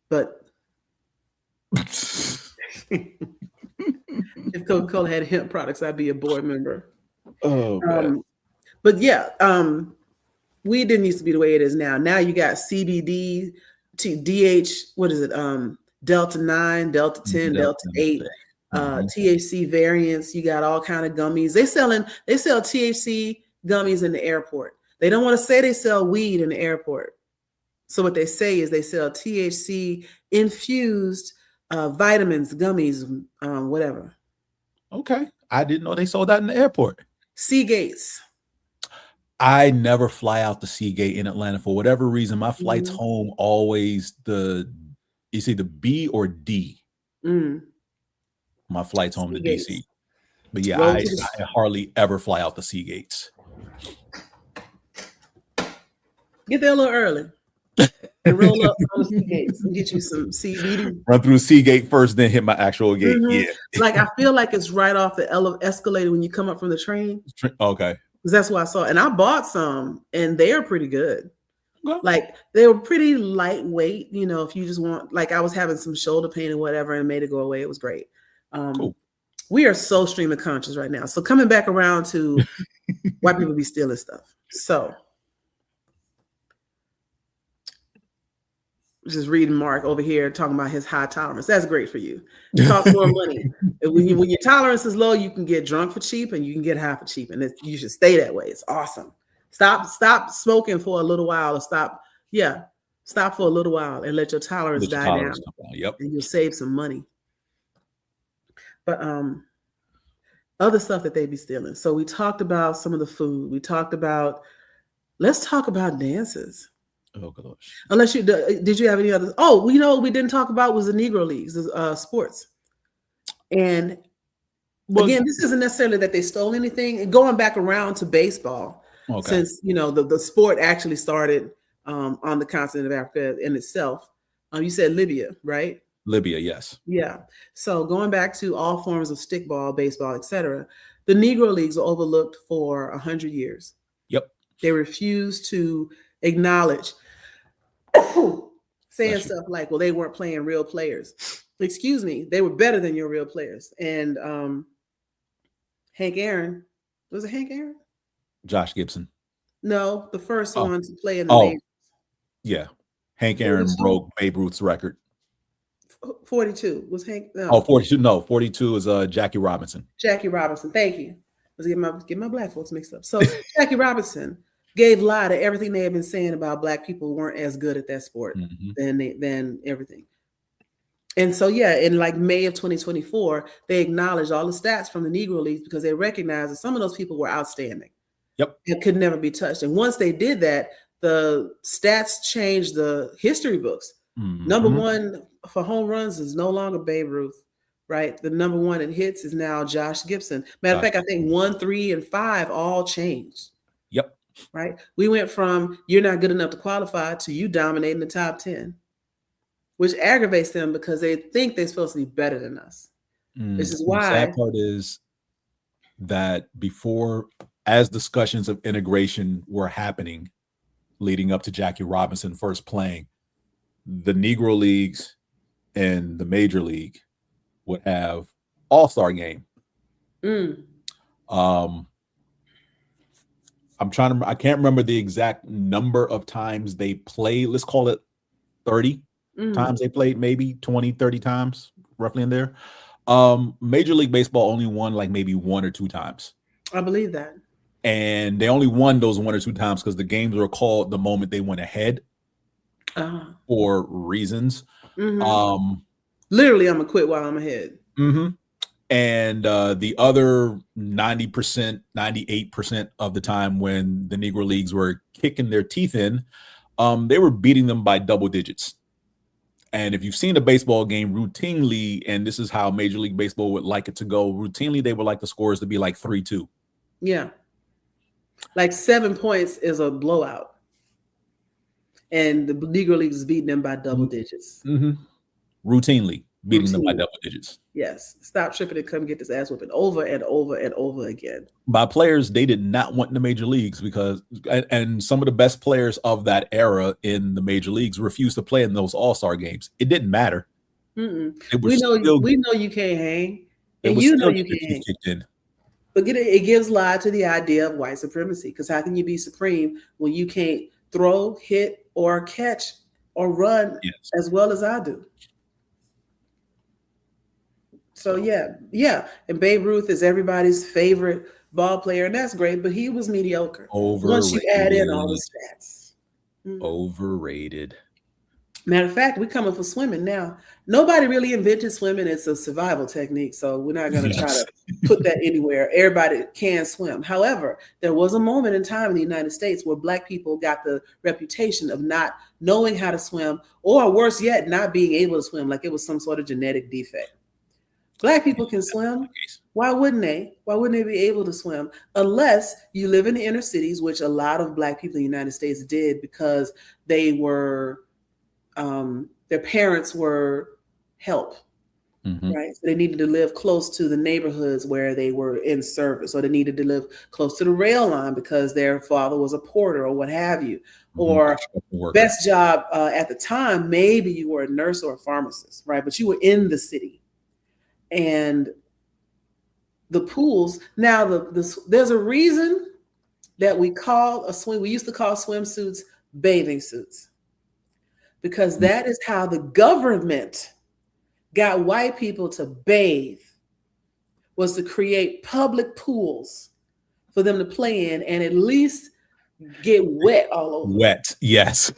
but if Coca-Cola had hemp products, I'd be a board member. Oh, but yeah, weed didn't used to be the way it is now. Now you got CBD, DH, what is it? Delta 9, Delta 10, Delta 8, THC variants. You got all kind of gummies. They sell THC gummies in the airport. They don't want to say they sell weed in the airport. So what they say is they sell THC infused vitamins, gummies, whatever. Okay. I didn't know they sold that in the airport. Seagates. I never fly out to Seagate in Atlanta for whatever reason. My flights home always it's either B or D. My flights home Seagates. to DC. But yeah, I hardly ever fly out to Seagates. Get there a little early. And roll up on the Seagates and get you some CBD. Run through Seagate first, then hit my actual gate. Yeah. Like I feel like it's right off the escalator when you come up from the train. Okay. Because that's what I saw. And I bought some and they are pretty good. Okay. Like they were pretty lightweight. You know, if you just want, like I was having some shoulder pain and whatever and made it go away. It was great. Cool. We are so stream of conscious right now. So coming back around to why people be stealing stuff. So just reading Mark over here talking about his high tolerance. That's great for you. Talk more money. When your tolerance is low, you can get drunk for cheap and you can get high for cheap. And you should stay that way. It's awesome. Stop smoking for a little while or stop. Yeah. Stop for a little while and let your tolerance die down. Yep. And you'll save some money. But other stuff that they be stealing. So we talked about some of the food. We talked about, let's talk about dances. Oh gosh. Unless did you have any others? Oh, you know what we didn't talk about was the Negro Leagues, the sports. And again, this isn't necessarily that they stole anything. And going back around to baseball, since the sport actually started on the continent of Africa in itself. You said Libya, right? Libya, yes. Yeah. So going back to all forms of stickball, baseball, etc., the Negro Leagues were overlooked for 100 years. Yep. They refused to acknowledge saying stuff like, well, they weren't playing real players. Excuse me, they were better than your real players. And Hank Aaron, was it Hank Aaron? Josh Gibson. No, the first one to play in the majors. Yeah. Hank Aaron broke Babe Ruth's record. 42 was Hank. No. Oh, 42. No, 42 is Jackie Robinson. Jackie Robinson. Thank you. Let's get my black folks mixed up. So Jackie Robinson gave lie to everything they had been saying about black people weren't as good at that sport than everything. And so, in like May of 2024, they acknowledged all the stats from the Negro Leagues because they recognized that some of those people were outstanding. Yep. It could never be touched. And once they did that, the stats changed the history books. Number one for home runs is no longer Babe Ruth, right? The number one in hits is now Josh Gibson. Matter of fact, I think 1, 3, and 5 all changed. Yep. Right? We went from you're not good enough to qualify to you dominating the top 10, which aggravates them because they think they're supposed to be better than us. This is why. The sad part is that before, as discussions of integration were happening, leading up to Jackie Robinson first playing, the Negro Leagues and the Major League would have all-star game. I can't remember the exact number of times they played. Let's call it 30 times they played, maybe 20, 30 times, roughly in there. Major League Baseball only won like maybe 1 or 2 times. I believe that. And they only won those 1 or 2 times because the games were called the moment they went ahead for reasons. Literally, I'm going to quit while I'm ahead. And the other 90%, 98% of the time when the Negro Leagues were kicking their teeth in, they were beating them by double digits. And if you've seen a baseball game routinely, and this is how Major League Baseball would like it to go, routinely they would like the scores to be like 3-2. Yeah. Like 7 points is a blowout. And the Negro Leagues is beating them by double digits. Routinely beating them by double digits. Yes. Stop tripping and come get this ass whooping over and over and over again. By players they did not want in the major leagues because, and some of the best players of that era in the major leagues refused to play in those all-star games. It didn't matter. We know you can't hang. And you know you can't hang. But it gives lie to the idea of white supremacy, because how can you be supreme when you can't throw, hit, or catch or run as well as I do? So yeah. And Babe Ruth is everybody's favorite ball player, and that's great, but he was mediocre. Overrated. Once you add in all the stats. Overrated. Matter of fact, we're coming for swimming now. Nobody really invented swimming. It's a survival technique, so we're not going to try to put that anywhere. Everybody can swim. However, there was a moment in time in the United States where Black people got the reputation of not knowing how to swim, or worse yet, not being able to swim, like it was some sort of genetic defect. Black people can swim. Why wouldn't they? Why wouldn't they be able to swim? Unless you live in the inner cities, which a lot of Black people in the United States did because they were, their parents were help, right? So they needed to live close to the neighborhoods where they were in service, or they needed to live close to the rail line because their father was a porter or what have you. Or best job at the time, maybe you were a nurse or a pharmacist, right? But you were in the city. And the pools, now there's a reason that we used to call swimsuits bathing suits, because that is how the government got white people to bathe, was to create public pools for them to play in and at least get wet all over. Wet, yes.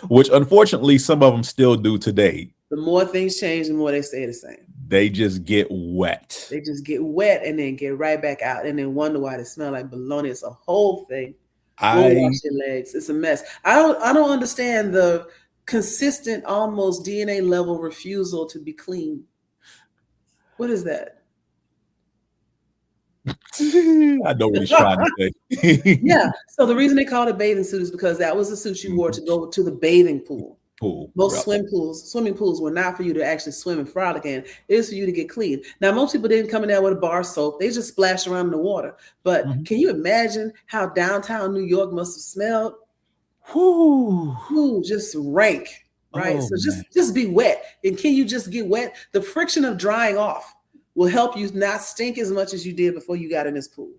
Which unfortunately some of them still do today. The more things change, the more they stay the same. They just get wet. They just get wet and then get right back out and then wonder why they smell like bologna. It's a whole thing. Go wash your legs. It's a mess. I don't understand the consistent, almost DNA level refusal to be clean. What is that? I know what he's trying to say. Yeah. So the reason they called it bathing suit is because that was the suit you wore to go to the bathing pool. Most swimming pools were not for you to actually swim and frolic in. It is for you to get clean. Now, most people didn't come in there with a bar soap. They just splashed around in the water. But can you imagine how downtown New York must have smelled? Just rank, right? Oh, so just be wet. And can you just get wet? The friction of drying off will help you not stink as much as you did before you got in this pool.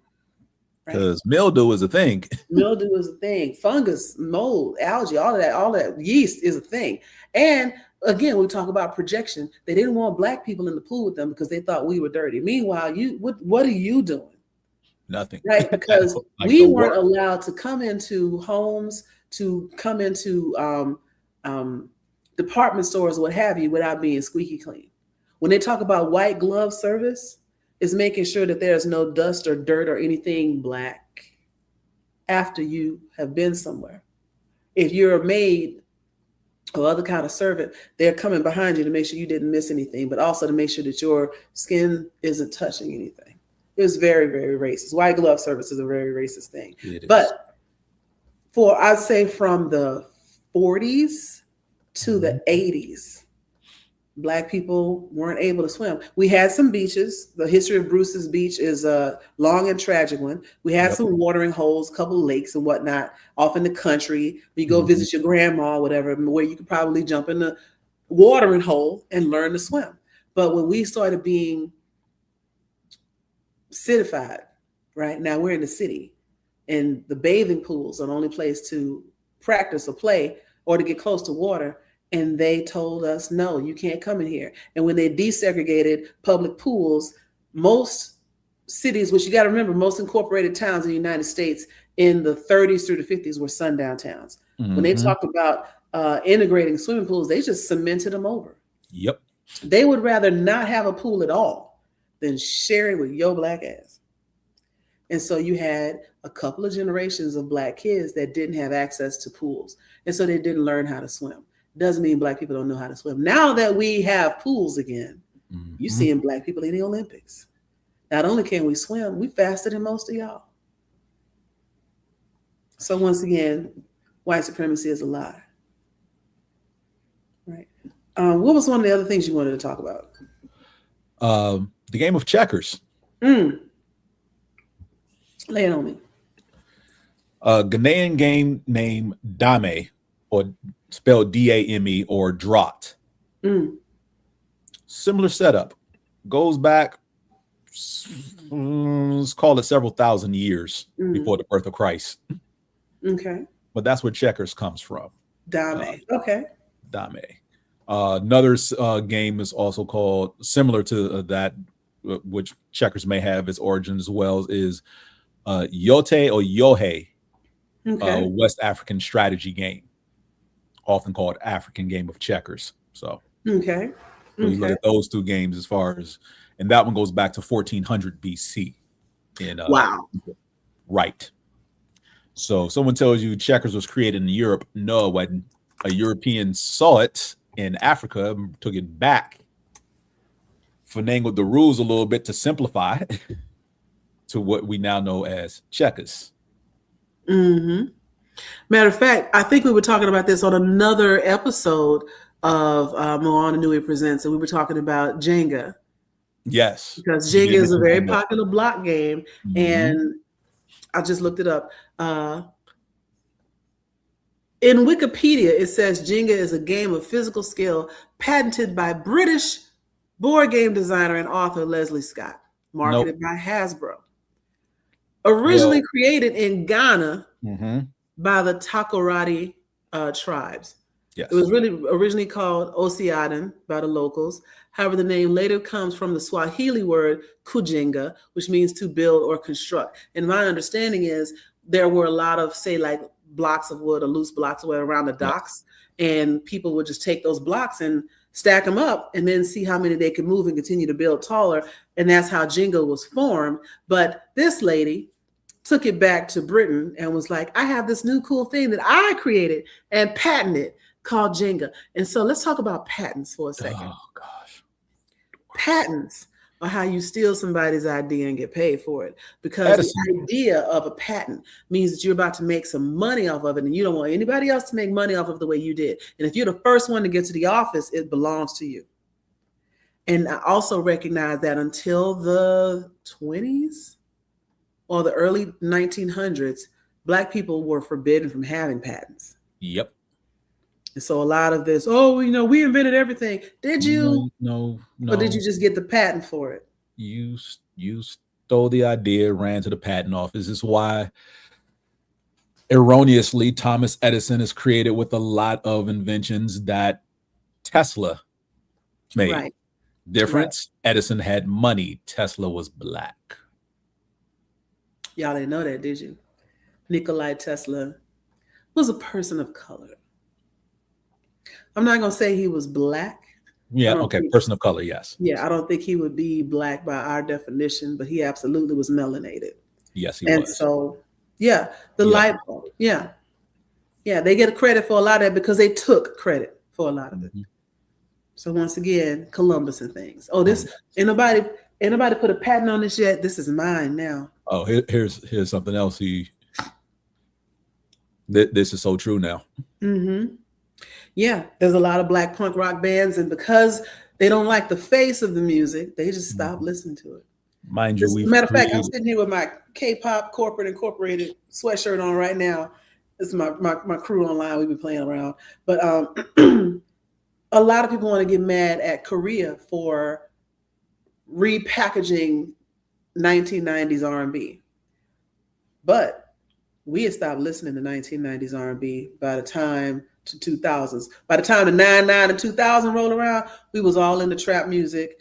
Because mildew is a thing. Mildew is a thing. Fungus, mold, algae, all that yeast is a thing. And again, we talk about projection. They didn't want black people in the pool with them because they thought we were dirty. Meanwhile, what are you doing? Nothing. Right? Because we weren't allowed to come into homes, to come into department stores, what have you, without being squeaky clean. When they talk about white glove service, is making sure that there's no dust or dirt or anything black after you have been somewhere. If you're a maid or other kind of servant, they're coming behind you to make sure you didn't miss anything, but also to make sure that your skin isn't touching anything. It was very, very racist. White glove service is a very racist thing. But I'd say from the 40s to the 80s, Black people weren't able to swim. We had some beaches. The history of Bruce's Beach is a long and tragic one. We had some watering holes, a couple of lakes and whatnot off in the country. You go visit your grandma or whatever, where you could probably jump in the watering hole and learn to swim. But when we started being citified, right now we're in the city, and the bathing pools are the only place to practice or play or to get close to water. And they told us, no, you can't come in here. And when they desegregated public pools, most cities, which you got to remember, most incorporated towns in the United States in the 30s through the 50s were sundown towns. When they talked about integrating swimming pools, they just cemented them over. Yep. They would rather not have a pool at all than share it with your black ass. And so you had a couple of generations of Black kids that didn't have access to pools. And so they didn't learn how to swim. Doesn't mean Black people don't know how to swim. Now that we have pools again, you're seeing Black people in the Olympics. Not only can we swim, we faster than most of y'all. So once again, white supremacy is a lie. Right. What was one of the other things you wanted to talk about? The game of checkers. Lay it on me. A Ghanaian game named Dame, or spelled D-A-M-E, or Draught. Similar setup. Goes back, let's call it several thousand years before the birth of Christ. Okay. But that's where checkers comes from. Dame. Okay. Dame. Another game is also called, similar to that, which checkers may have its origin as well, is Yote or Yohe, West African strategy game, often called African game of checkers. So, you look at those two games as far as, and that one goes back to 1400 BC. Wow. Right. So someone tells you checkers was created in Europe. No, when a European saw it in Africa, took it back, finagled the rules a little bit to simplify to what we now know as checkers. Matter of fact, I think we were talking about this on another episode of Moana Nui Presents, and we were talking about Jenga. Yes. Because Jenga is a very popular block game, and I just looked it up. In Wikipedia, it says Jenga is a game of physical skill patented by British board game designer and author Leslie Scott, marketed by Hasbro. Originally created in Ghana by the Takoradi tribes. Yes. It was really originally called Osiaden by the locals. However, the name later comes from the Swahili word kujenga, which means to build or construct. And my understanding is there were a lot of, say, like blocks of wood or loose blocks of wood around the docks, and people would just take those blocks and stack them up and then see how many they could move and continue to build taller. And that's how Jenga was formed. But this lady took it back to Britain and was like, I have this new cool thing that I created and patented called Jenga. And so let's talk about patents for a second. Oh gosh. Patents are how you steal somebody's idea and get paid for it. Because Edison. the idea of a patent means that you're about to make some money off of it, and you don't want anybody else to make money off of the way you did. And if you're the first one to get to the office, it belongs to you. And I also recognize that until the 20s or the early 1900s, Black people were forbidden from having patents. Yep. And so a lot of this, we invented everything. Did you? No. Or did you just get the patent for it? You stole the idea, ran to the patent office. This is why erroneously Thomas Edison is created with a lot of inventions that Tesla made. Right. Difference, right. Edison had money. Tesla was Black. Y'all didn't know that, did you? Nikola Tesla was a person of color. I'm not going to say he was Black. Yeah, okay, person of color, yes. Yeah, I don't think he would be Black by our definition, but he absolutely was melanated. Yes, he was. And so, light bulb, yeah, they get credit for a lot of it because they took credit for a lot of it. So once again, Columbus and things. Oh, this ain't nobody put a patent on this yet. This is mine now. Oh, here's something else. This is so true now. Mm-hmm. Yeah, there's a lot of Black punk rock bands, and because they don't like the face of the music, they just stop listening to it. Mind you, matter of fact, I'm sitting here with my K-pop Corporate Incorporated sweatshirt on right now. This is my crew online. We've been playing around, but a lot of people want to get mad at Korea for repackaging 1990s R&B, but we had stopped listening to 1990s R&B by the time to 2000s. By the time the 99 and 2000 rolled around, we was all into trap music.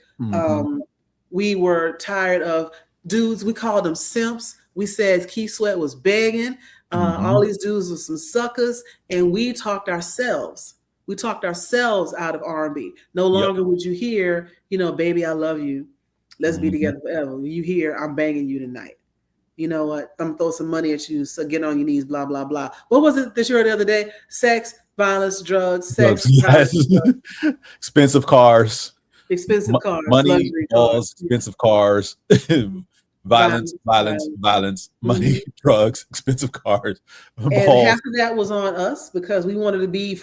We were tired of dudes. We called them simps. We said Keith Sweat was begging. All these dudes were some suckers, and we talked ourselves. We talked ourselves out of R&B. No longer would you hear, baby, I love you. Let's be together forever. You hear, I'm banging you tonight. You know what? I'm gonna throw some money at you. So get on your knees, blah, blah, blah. What was it that you heard the other day? Sex, violence, drugs, sex, violence, drugs. Expensive cars. Expensive cars. Money, balls, expensive cars. Violence, money, drugs, expensive cars. And half of that was on us because we wanted to be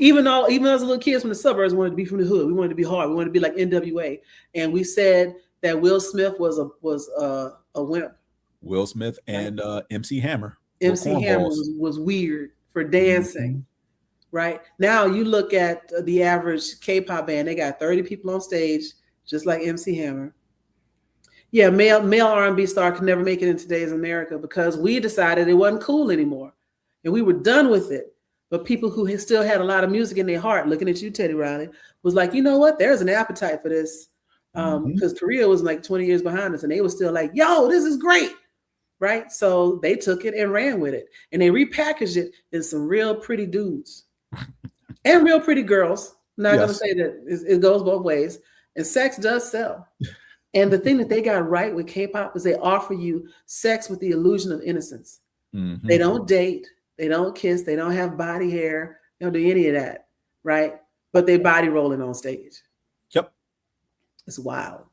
even as little kids from the suburbs wanted to be from the hood. We wanted to be hard. We wanted to be like NWA. And we said that Will Smith was a wimp. Will Smith and MC Hammer. MC Hammer was weird for dancing. Right? Now you look at the average K-pop band, they got 30 people on stage, just like MC Hammer. Yeah, male R&B star could never make it in today's America because we decided it wasn't cool anymore. And we were done with it. But people who still had a lot of music in their heart, looking at you, Teddy Riley, was like, you know what? There's an appetite for this. Because Korea was like 20 years behind us, and they were still like, yo, this is great. Right? So they took it and ran with it. And they repackaged it in some real pretty dudes and real pretty girls. I'm not going to say that it goes both ways. And sex does sell. And the thing that they got right with K-pop is they offer you sex with the illusion of innocence. They don't date. They don't kiss. They don't have body hair. They don't do any of that. Right? But they body rolling on stage. Yep. It's wild.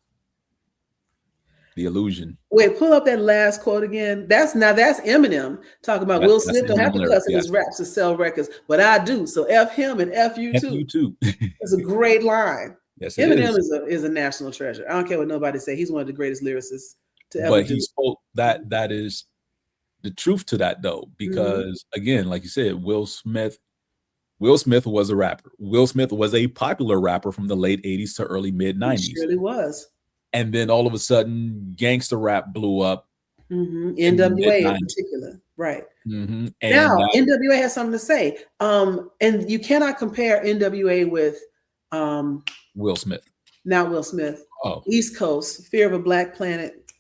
The illusion. Wait, pull up that last quote again. That's Eminem talking about Will Smith don't have to cuss in his raps to sell records, but I do. So F him and F you too. It's a great line. Yes, Eminem is a national treasure. I don't care what nobody say. He's one of the greatest lyricists to ever do. But he spoke that is the truth to that though, because again, like you said, Will Smith was a rapper. Will Smith was a popular rapper from the late 80s to early mid 90s. He surely was. And then all of a sudden, gangster rap blew up. NWA in particular, right? And now NWA has something to say, and you cannot compare NWA with Will Smith. Not Will Smith. Oh, East Coast, Fear of a Black Planet.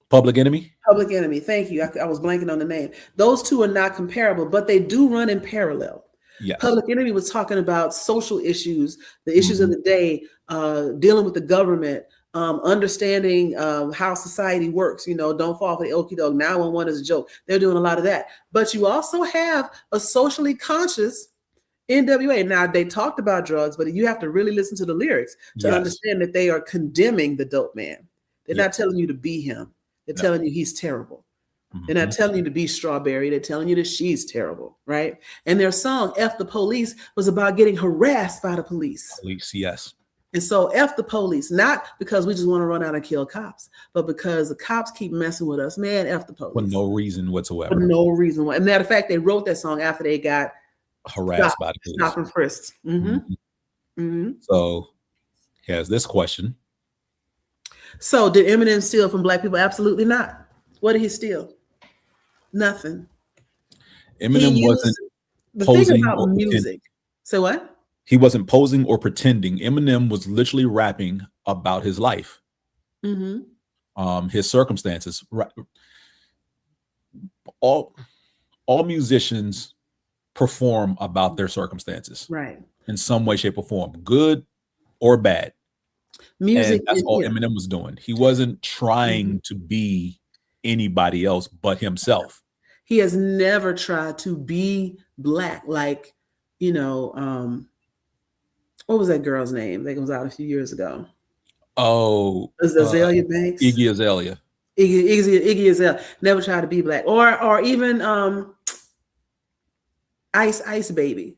Public Enemy. Public Enemy. Thank you. I was blanking on the name. Those two are not comparable, but they do run in parallel. Yes. Public Enemy was talking about social issues, the issues of the day, dealing with the government, understanding how society works. Don't fall for the okie doke. 911 is a joke. They're doing a lot of that. But you also have a socially conscious NWA. Now, they talked about drugs, but you have to really listen to the lyrics to understand that they are condemning the dope man. They're not telling you to be him. They're telling you he's terrible. They're not telling you to be Strawberry. They're telling you that she's terrible, right? And their song, F the Police, was about getting harassed by the police. Yes. And so F the police, not because we just want to run out and kill cops, but because the cops keep messing with us. Man, F the police. For no reason whatsoever. For no reason. As a matter of fact, they wrote that song after they got harassed by the police. Stop and frisked. So here's this question. So did Eminem steal from Black people? Absolutely not. What did he steal? Nothing. Eminem wasn't the posing thing about or music. pretending. So what? He wasn't posing or pretending. Eminem was literally rapping about his life, his circumstances. All musicians perform about their circumstances, right? In some way, shape, or form, good or bad. Music. And that's all Eminem was doing. He wasn't trying to be anybody else but himself. He has never tried to be Black. Like, what was that girl's name that was out a few years ago? Oh, was Azalea Banks? Iggy Azalea. Iggy Azalea never tried to be Black, or even Ice Baby.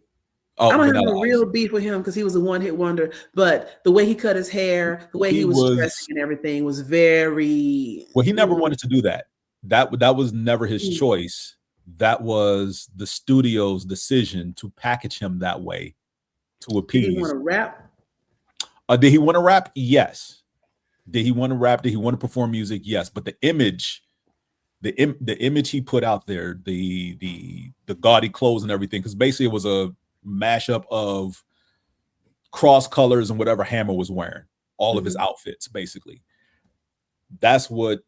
I don't have a real beef with him because he was a one-hit wonder, but the way he cut his hair, the way he was dressing and everything was very... Well, he never wanted to do that. That was never his choice. That was the studio's decision to package him that way to appease. Did he want to rap? Did he want to rap? Yes. Did he want to rap? Did he want to perform music? Yes. But the image he put out there, the gaudy clothes and everything, because basically it was a mashup of cross colors and whatever Hammer was wearing, all of his outfits, basically. That's where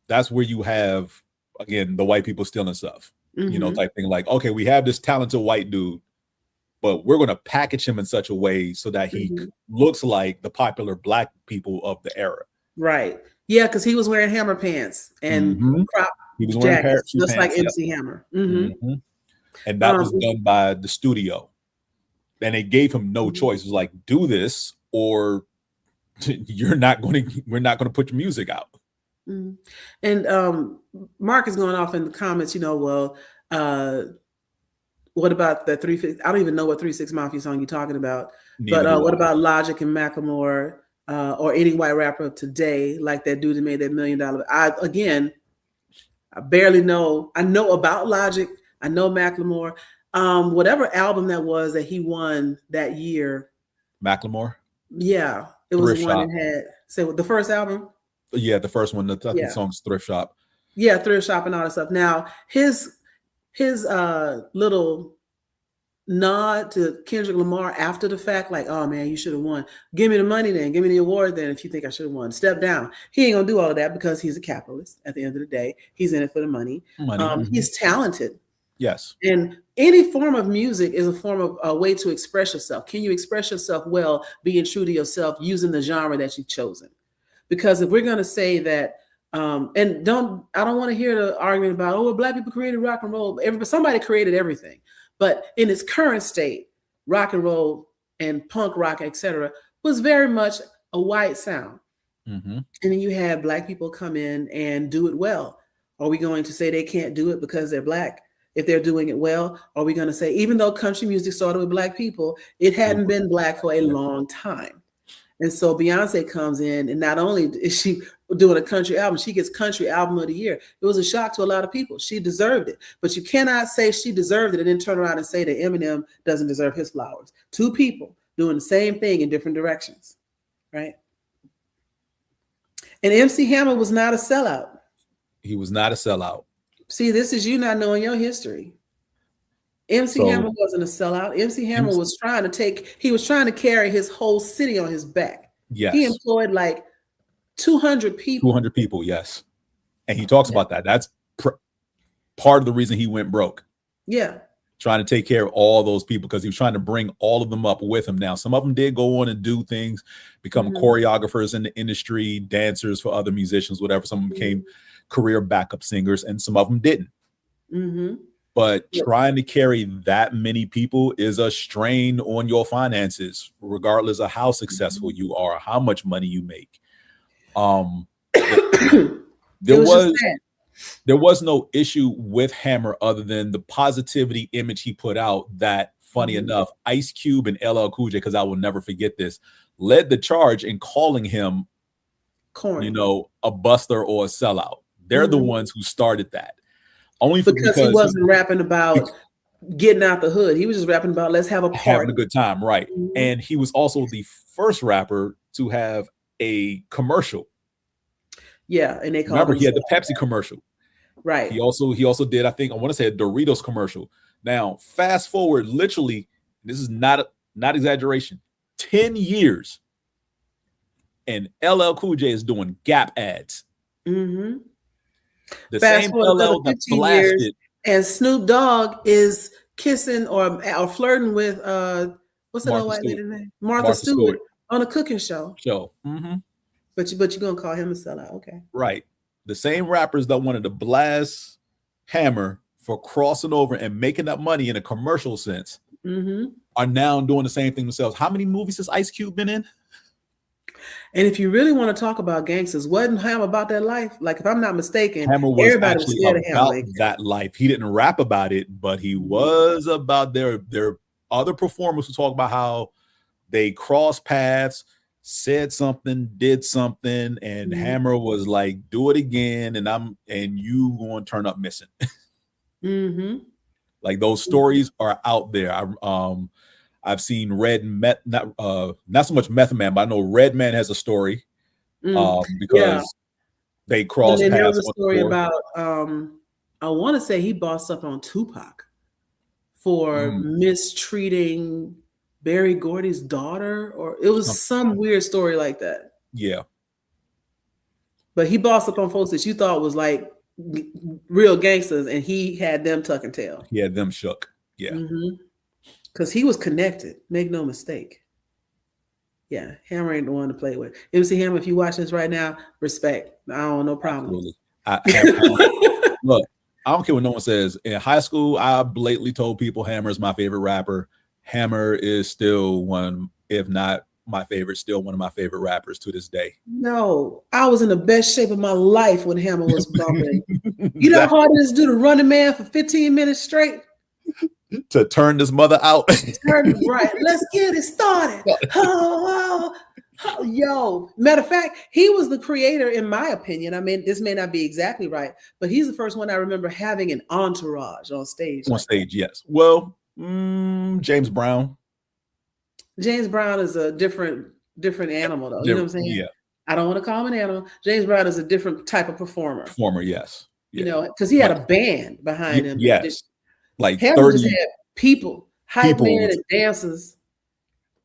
you have, again, the white people stealing stuff, type thing. Like, okay, we have this talented white dude, but we're going to package him in such a way so that he looks like the popular Black people of the era. Right. Yeah, because he was wearing Hammer pants and crop jackets, just like MC Hammer. And that was done by the studio. And they gave him no choice. It was like, do this or we're not going to put your music out. And Mark is going off in the comments, what about the 3-6? I don't even know what 3-6 Mafia song you're talking about. But what about Logic and Macklemore or any white rapper of today, like that dude that made that $1 million? I barely know. I know about Logic. I know Macklemore. Whatever album that was that he won that year. Macklemore? Yeah. It was the one that had, say, the first album? Yeah, the first one. The song's Thrift Shop. Yeah, Thrift Shop and all that stuff. Now, his little nod to Kendrick Lamar after the fact, like, oh man, you should have won. Give me the money then. Give me the award then if you think I should have won. Step down. He ain't gonna do all of that because he's a capitalist at the end of the day. He's in it for the money. He's talented. Yes. And any form of music is a form of a way to express yourself. Can you express yourself well, being true to yourself, using the genre that you've chosen? Because if we're going to say that, I don't want to hear the argument about, well, Black people created rock and roll. Somebody created everything. But in its current state, rock and roll and punk rock, etc., was very much a white sound. And then you have Black people come in and do it well. Are we going to say they can't do it because they're Black? If they're doing it well, are we going to say, even though country music started with Black people, it hadn't been Black for a long time? And so Beyonce comes in, and not only is she doing a country album, she gets Country Album of the Year. It was a shock to a lot of people. She deserved it. But you cannot say she deserved it and then turn around and say that Eminem doesn't deserve his flowers. Two people doing the same thing in different directions, right? And MC Hammer was not a sellout. He was not a sellout. See, this is you not knowing your history. MC Hammer wasn't a sellout. MC Hammer was trying to carry his whole city on his back. Yes. He employed like 200 people. 200 people, yes. And he talks about that. That's part of the reason he went broke. Yeah. Trying to take care of all those people because he was trying to bring all of them up with him. Now, some of them did go on and do things, become choreographers in the industry, dancers for other musicians, whatever. Some of them became career backup singers, and some of them didn't. But trying to carry that many people is a strain on your finances, regardless of how successful you are, how much money you make. There was no issue with Hammer other than the positivity image he put out that, funny enough, Ice Cube and LL Cool J, because I will never forget this, led the charge in calling him, corny, a buster or a sellout. They're the ones who started that. Only because he wasn't rapping about getting out the hood. He was just rapping about let's have a party. Having a good time, right. And he was also the first rapper to have a commercial. Yeah, and they remember he had the Pepsi commercial. Right. He also did, I think, I want to say a Doritos commercial. Now, fast forward, literally, this is not exaggeration, 10 years, and LL Cool J is doing Gap ads. The fast same forward LL that blasted. Years, and Snoop Dogg is kissing or flirting with what's that old white lady name? Martha Stewart on a cooking show. But you're gonna call him a sellout, okay? Right. The same rappers that wanted to blast Hammer for crossing over and making that money in a commercial sense are now doing the same thing themselves. How many movies has Ice Cube been in? And if you really want to talk about gangsters, wasn't Hammer about that life? Like, if I'm not mistaken, Hammer was everybody actually was about that life. He didn't rap about it, but he was about their other performers who talk about how they crossed paths, said something, did something, and Hammer was like, do it again, and you going to turn up missing. Like, those stories are out there. I've seen not so much Method Man, but I know Redman has a story because they crossed paths. There was a story about I want to say he bossed up on Tupac for mistreating Barry Gordy's daughter, or it was some weird story like that. Yeah. But he bossed up on folks that you thought was like real gangsters, and he had them tuck and tail. He had them shook. Yeah. Because he was connected. Make no mistake. Yeah, Hammer ain't the one to play with. MC Hammer, if you watch this right now, respect. I don't no problem. Look, I don't care what no one says. In high school, I blatantly told people Hammer is my favorite rapper. Hammer is still one, if not my favorite, still one of my favorite rappers to this day. No, I was in the best shape of my life when Hammer was bumping. You know how hard it is to do the Running Man for 15 minutes straight? To turn this mother out. Right, let's get it started. Yo, matter of fact, he was the creator, in my opinion. I mean, this may not be exactly right, but he's the first one I remember having an entourage on stage. Yes. Well, James Brown. James Brown is a different animal, though. You know what I'm saying? Yeah. I don't want to call him an animal. James Brown is a different type of performer. Yes. Yeah. You know, because he had a band behind him. Yes. Like Hammer just had people, hype men and dancers.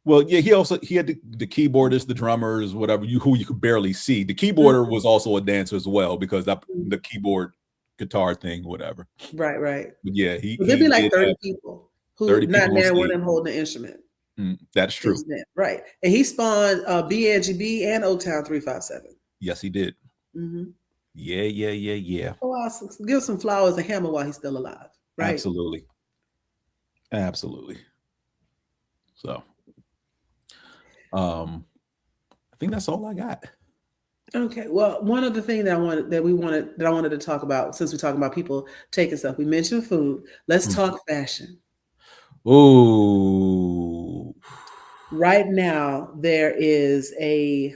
Well, yeah, he had the keyboardists, the drummers, whatever, who you could barely see. The keyboarder was also a dancer as well, because the keyboard guitar thing, whatever. Right. But yeah, there'd be like 30 people who 30 not there one of them holding the instrument. That's true. Right. And he spawned BNGB and Old Town 357. Yes, he did. Yeah. Oh, awesome. Give some flowers to Hammer while he's still alive. Right. Absolutely. So, I think that's all I got. Okay. Well, one other thing that I wanted to talk about, since we're talking about people taking stuff, we mentioned food. Let's talk fashion. Ooh. Right now, there is a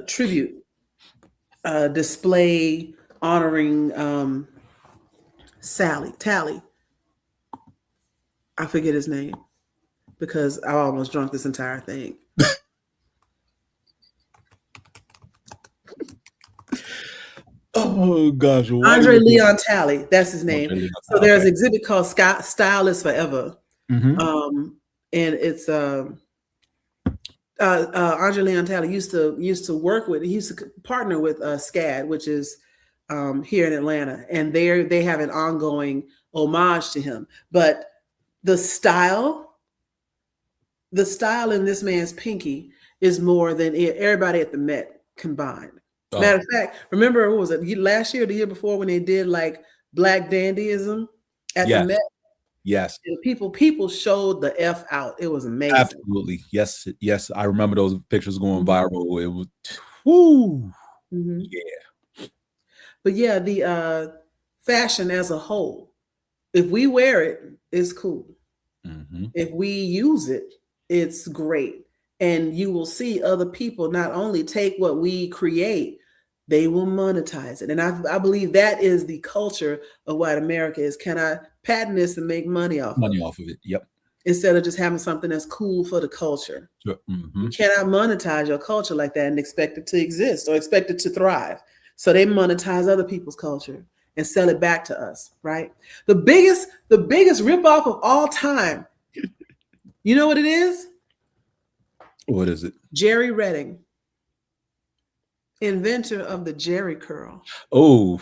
tribute display honoring Tally. I forget his name because I almost drunk this entire thing. Oh gosh, Andre Leon Talley, that's his name. So there's an exhibit called Style is Forever, and it's Andre Leon Taylor used to work with. He used to partner with SCAD, which is here in Atlanta, and they have an ongoing homage to him. But the style in this man's pinky is more than everybody at the Met combined. Oh. Matter of fact, remember, what was it, last year or the year before, when they did like Black Dandyism at the Met? Yes. And people showed the F out. It was amazing. Absolutely. Yes. I remember those pictures going viral. It was, whoo. Yeah. But yeah, the fashion as a whole, if we wear it, it's cool. If we use it, it's great. And you will see other people not only take what we create, they will monetize it. And I believe that is the culture of white America is, can I patent this and make money off of it? Yep. Instead of just having something that's cool for the culture. Sure. You cannot monetize your culture like that and expect it to exist or expect it to thrive. So they monetize other people's culture and sell it back to us, right? The biggest ripoff of all time, you know what it is? What is it? Jerry Redding, inventor of the Jerry curl. Oh.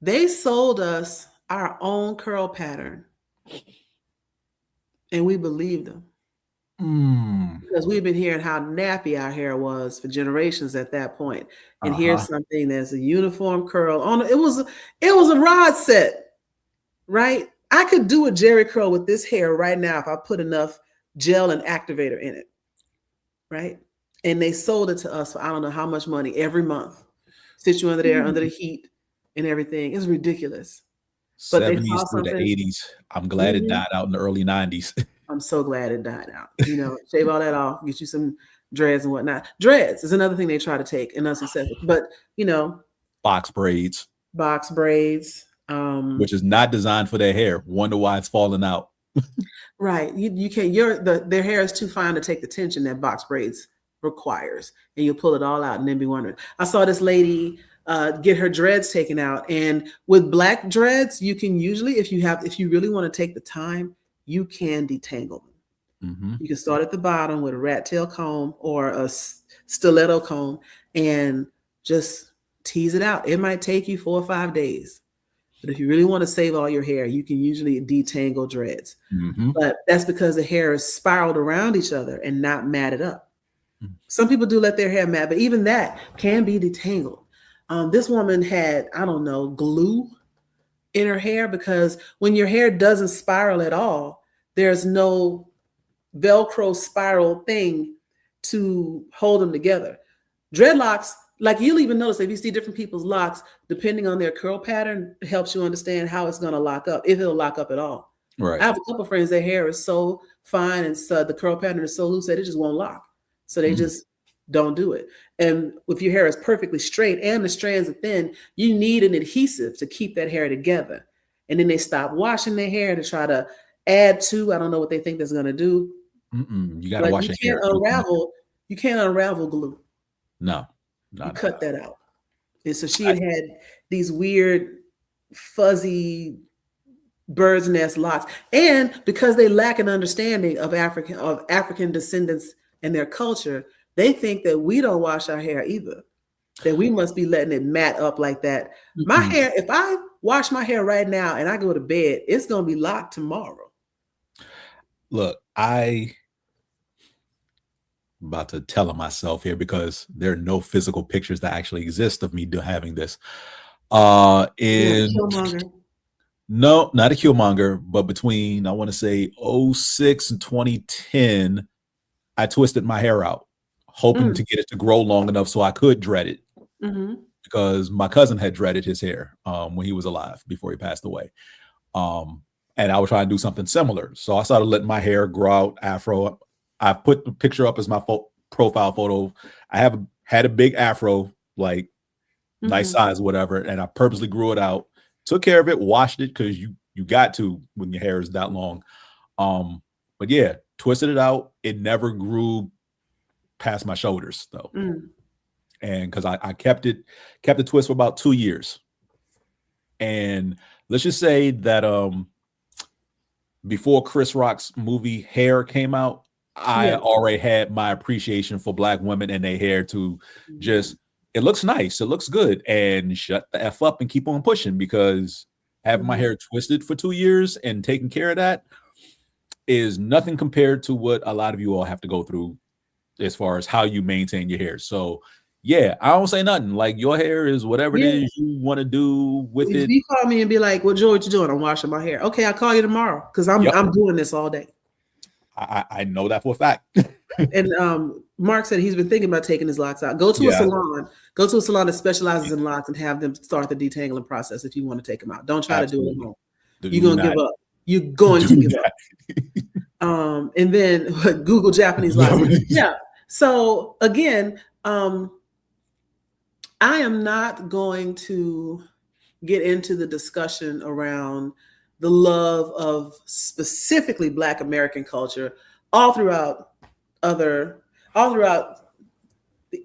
They sold us our own curl pattern, and we believed them. Because we've been hearing how nappy our hair was for generations at that point. And here's something that's a uniform curl on it. It was a rod set, right? I could do a Jerry curl with this hair right now if I put enough gel and activator in it, right? And they sold it to us for I don't know how much money every month. Sit you under there under the heat and everything. It's ridiculous. But 70s through the 80s. I'm glad it died out in the early 90s. I'm so glad it died out. You know, shave all that off, get you some dreads and whatnot. Dreads is another thing they try to take and unsuccessful. But you know, box braids, which is not designed for their hair. Wonder why it's falling out. Right. You can't. Their hair is too fine to take the tension that box braids requires, and you pull it all out and then be wondering. I saw this lady get her dreads taken out, and with black dreads, you can usually, if you really want to take the time, you can detangle them. You can start at the bottom with a rat tail comb or a stiletto comb and just tease it out. It might take you 4 or 5 days, but if you really want to save all your hair, you can usually detangle dreads. But that's because the hair is spiraled around each other and not matted up. Some people do let their hair mat, but even that can be detangled. This woman had, I don't know, glue in her hair, because when your hair doesn't spiral at all, there's no Velcro spiral thing to hold them together. Dreadlocks, like you'll even notice if you see different people's locks, depending on their curl pattern, it helps you understand how it's going to lock up, if it'll lock up at all. Right. I have a couple of friends, their hair is so fine and so the curl pattern is so loose that it just won't lock. So they just don't do it. And if your hair is perfectly straight and the strands are thin, you need an adhesive to keep that hair together. And then they stop washing their hair to try to add to, I don't know what they think that's going to do. You got to wash your hair. You can't unravel glue. No. You cut that out. And so she had these weird, fuzzy bird's nest locks. And because they lack an understanding of African descendants and their culture, they think that we don't wash our hair either, that we must be letting it mat up like that. My hair, if I wash my hair right now and I go to bed, it's going to be locked tomorrow. Look, I'm about to tell on myself here because there are no physical pictures that actually exist of me having this. No, not a Killmonger, but between, I want to say 06 and 2010, I twisted my hair out, hoping to get it to grow long enough so I could dread it. Because my cousin had dreaded his hair when he was alive before he passed away. And I was trying to do something similar. So I started letting my hair grow out afro. I put the picture up as my profile photo. I had a big afro, like nice size, whatever. And I purposely grew it out, took care of it, washed it, because you got to when your hair is that long. But yeah, twisted it out. It never grew past my shoulders though. And because I kept the twist for about 2 years. And let's just say that before Chris Rock's movie Hair came out, I already had my appreciation for Black women and their hair to just, it looks nice, it looks good, and shut the F up and keep on pushing, because having my hair twisted for 2 years and taking care of that is nothing compared to what a lot of you all have to go through as far as how you maintain your hair. So yeah, I don't say nothing. Like, your hair is whatever it is you want to do with it. If you call me and be like, "Well, Joy, what you doing?" I'm washing my hair. Okay, I'll call you tomorrow, because I'm doing this all day. I know that for a fact. And Mark said he's been thinking about taking his locks out. Go to a salon. Go to a salon that specializes in locks and have them start the detangling process if you want to take them out. Don't try to do it at home. You're going to give up. You're going to give up. And then Google Japanese locks. Yeah. So again, I am not going to get into the discussion around the love of specifically Black American culture all throughout the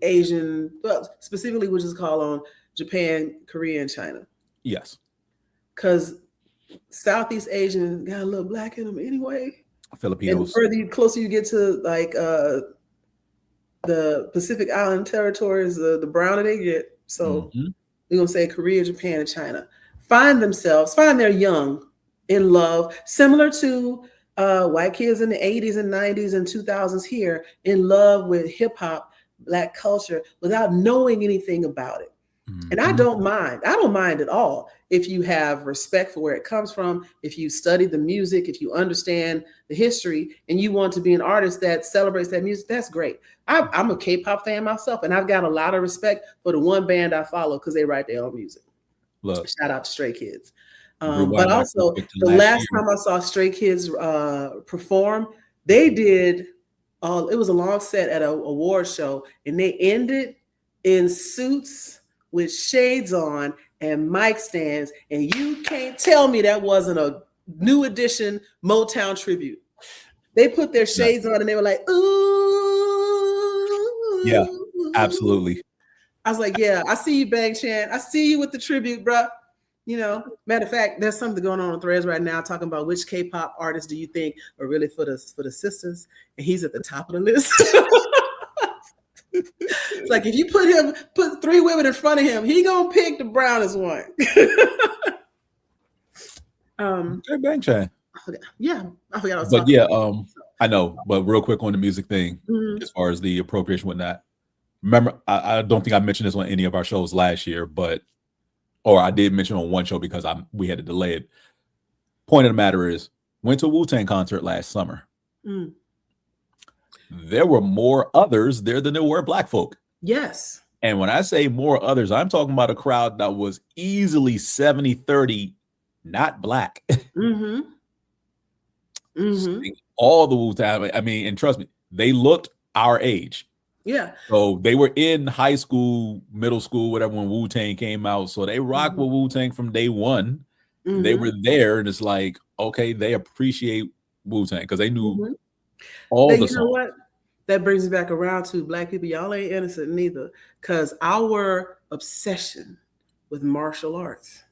Asian, well, specifically we'll just call on Japan, Korea, and China. Yes. Because Southeast Asian got a little Black in them anyway. Filipinos. And closer you get to like the Pacific Island territories, the browner they get. So we're going to say Korea, Japan, and China find their young in love, similar to white kids in the 80s and 90s and 2000s here, in love with hip hop, Black culture, without knowing anything about it. And I don't mind at all if you have respect for where it comes from, if you study the music, if you understand the history, and you want to be an artist that celebrates that music. That's great. I'm a K-pop fan myself, and I've got a lot of respect for the one band I follow because they write their own music. Look, shout out to Stray Kids. But also, the last time I saw Stray Kids perform, they did, it was a long set at an award show, and they ended in suits with shades on and mic stands, and you can't tell me that wasn't a New Edition Motown tribute. They put their shades on and they were like, ooh. Yeah, absolutely. I was like, yeah, I see you, Bang Chan. I see you with the tribute, bro. You know, matter of fact, there's something going on Threads right now talking about which K-pop artists do you think are really for the sisters, and he's at the top of the list. It's like, if you put 3 women in front of him, he gonna pick the brownest one. Okay, Bang Chan. Yeah, I forgot. I was but yeah, I know. But real quick on the music thing, as far as the appropriation with that. Remember, I don't think I mentioned this on any of our shows last year, or I did mention on one show because we had to delay it. Point of the matter is, went to a Wu-Tang concert last summer. There were more others there than there were Black folk. Yes. And when I say more others, I'm talking about a crowd that was easily 70-30 not Black. All the Wu-Tang, I mean, and trust me, they looked our age. Yeah. So they were in high school, middle school, whatever, when Wu-Tang came out. So they rocked with Wu-Tang from day one. They were there, and it's like, okay, they appreciate Wu-Tang because they knew all the songs. You know what? That brings me back around to Black people. Y'all ain't innocent neither, because our obsession with martial arts.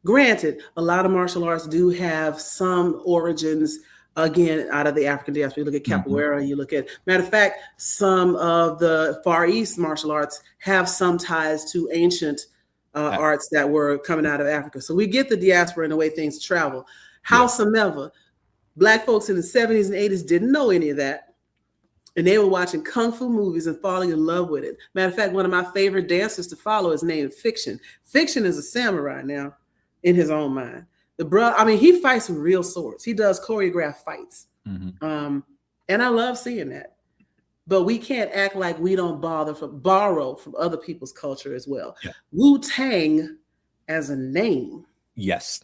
Granted, a lot of martial arts do have some origins, again, out of the African diaspora. You look at capoeira, you look at, matter of fact, some of the Far East martial arts have some ties to ancient arts that were coming out of Africa. So we get the diaspora and the way things travel. Howsoever, Black folks in the 70s and 80s didn't know any of that. And they were watching Kung Fu movies and falling in love with it. Matter of fact, one of my favorite dancers to follow is named Fiction. Fiction is a samurai now in his own mind. He fights with real swords. He does choreographed fights. And I love seeing that. But we can't act like we don't borrow from other people's culture as well. Yeah. Wu-Tang as a name. Yes.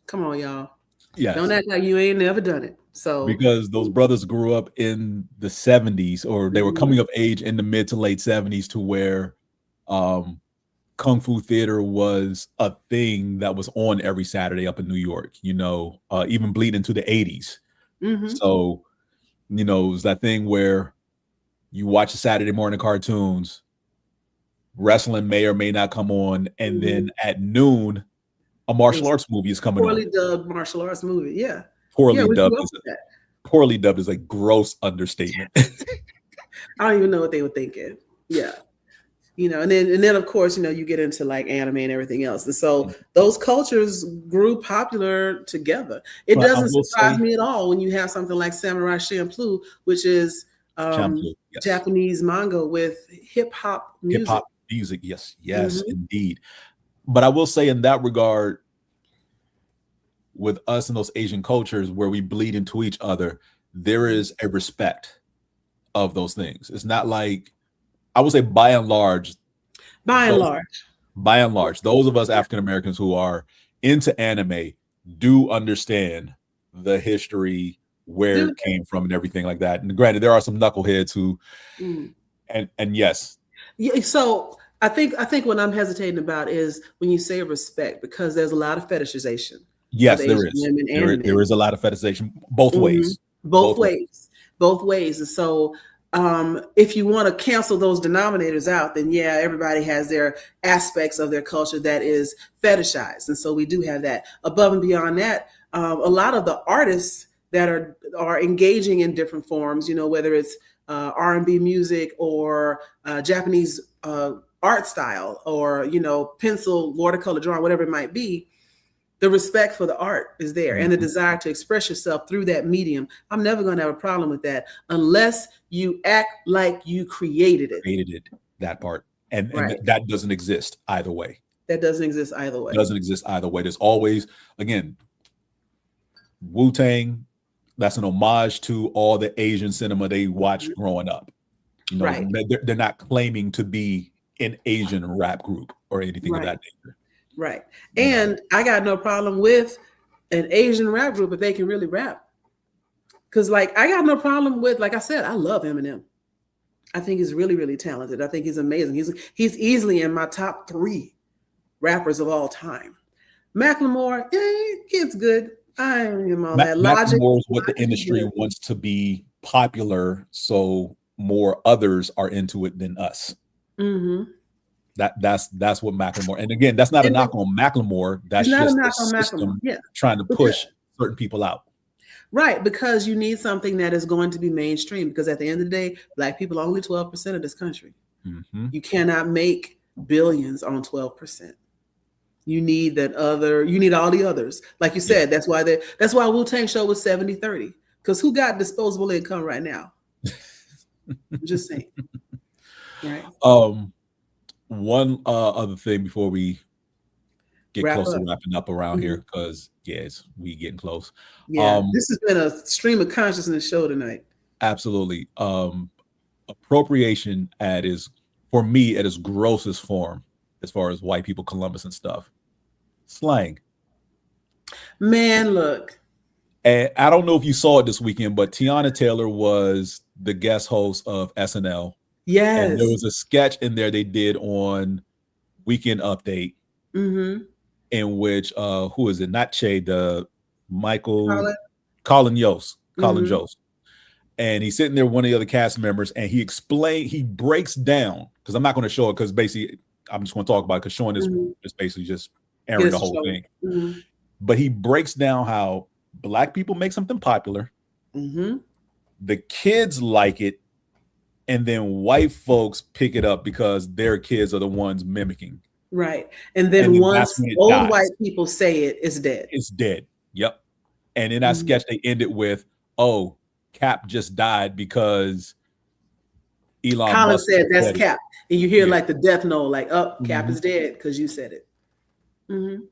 Come on, y'all. Yes. Don't act like you ain't never done it. So because those brothers grew up in the 70s, or they were coming of age in the mid to late 70s, to where Kung Fu theater was a thing that was on every Saturday up in New York, even bleed into the 80s. So, it was that thing where you watch the Saturday morning cartoons, wrestling may or may not come on, and then at noon, a martial arts movie is coming on. Poorly dubbed martial arts movie, yeah. Poorly dubbed. poorly dubbed is a gross understatement. I don't even know what they were thinking. Yeah. And then of course, you get into like anime and everything else. And so those cultures grew popular together. It doesn't surprise me at all when you have something like Samurai Champloo, which is yes. Japanese manga with hip hop music. Hip hop music, yes, indeed. But I will say in that regard, with us and those Asian cultures where we bleed into each other, there is a respect of those things. It's not like, I would say by and large, those of us African Americans who are into anime do understand the history, where it came from and everything like that. And granted, there are some knuckleheads who, and yes. Yeah, so I think what I'm hesitating about is when you say respect, because there's a lot of fetishization. Yes, there is. There is a lot of fetishization both ways. Both ways. And so if you want to cancel those denominators out, then yeah, everybody has their aspects of their culture that is fetishized. And so we do have that. Above and beyond that, a lot of the artists that are engaging in different forms, whether it's R&B music or Japanese art style or, pencil, watercolor drawing, whatever it might be, the respect for the art is there and the desire to express yourself through that medium. I'm never going to have a problem with that unless you act like you created it. That part. And that doesn't exist either way. There's always, again, Wu-Tang, that's an homage to all the Asian cinema they watched growing up. They're not claiming to be an Asian rap group or anything of that nature. Right. And I got no problem with an Asian rap group if they can really rap. Because I got no problem with, like I said, I love Eminem. I think he's really, really talented. I think he's amazing. He's easily in my top 3 rappers of all time. Macklemore, kid's good. I am on that logic. Macklemore is what the industry wants to be popular, so more others are into it than us. That's what Macklemore, and again, that's not a knock on Macklemore. That's just the system trying to push certain people out. Right, because you need something that is going to be mainstream. Because at the end of the day, Black people are only 12% of this country. You cannot make billions on 12%. You need you need all the others. Like you said, that's why Wu-Tang show was 70-30. Because who got disposable income right now? I'm just saying. Right. One other thing before we get close to wrapping up around here, because we getting close. This has been a stream of consciousness show tonight. Absolutely. Appropriation at its grossest form, as far as white people, Columbus and stuff. Slang. Man, look. And I don't know if you saw it this weekend, but Tiana Taylor was the guest host of SNL. Yes. And there was a sketch in there they did on Weekend Update, in which who is it? Not Che, the Colin Yost. And he's sitting there with one of the other cast members, and he breaks down, because I'm not going to show it, because basically I'm just going to talk about it, because Sean is basically just airing the whole thing. But he breaks down how Black people make something popular, the kids like it, and then white folks pick it up because their kids are the ones mimicking. Right. And then once old white people say it, it's dead. It's dead. Yep. And in that sketch, they ended with, Cap just died because Elon Colin said that's Cap. And you hear like the death knell, like, Cap is dead because you said it. And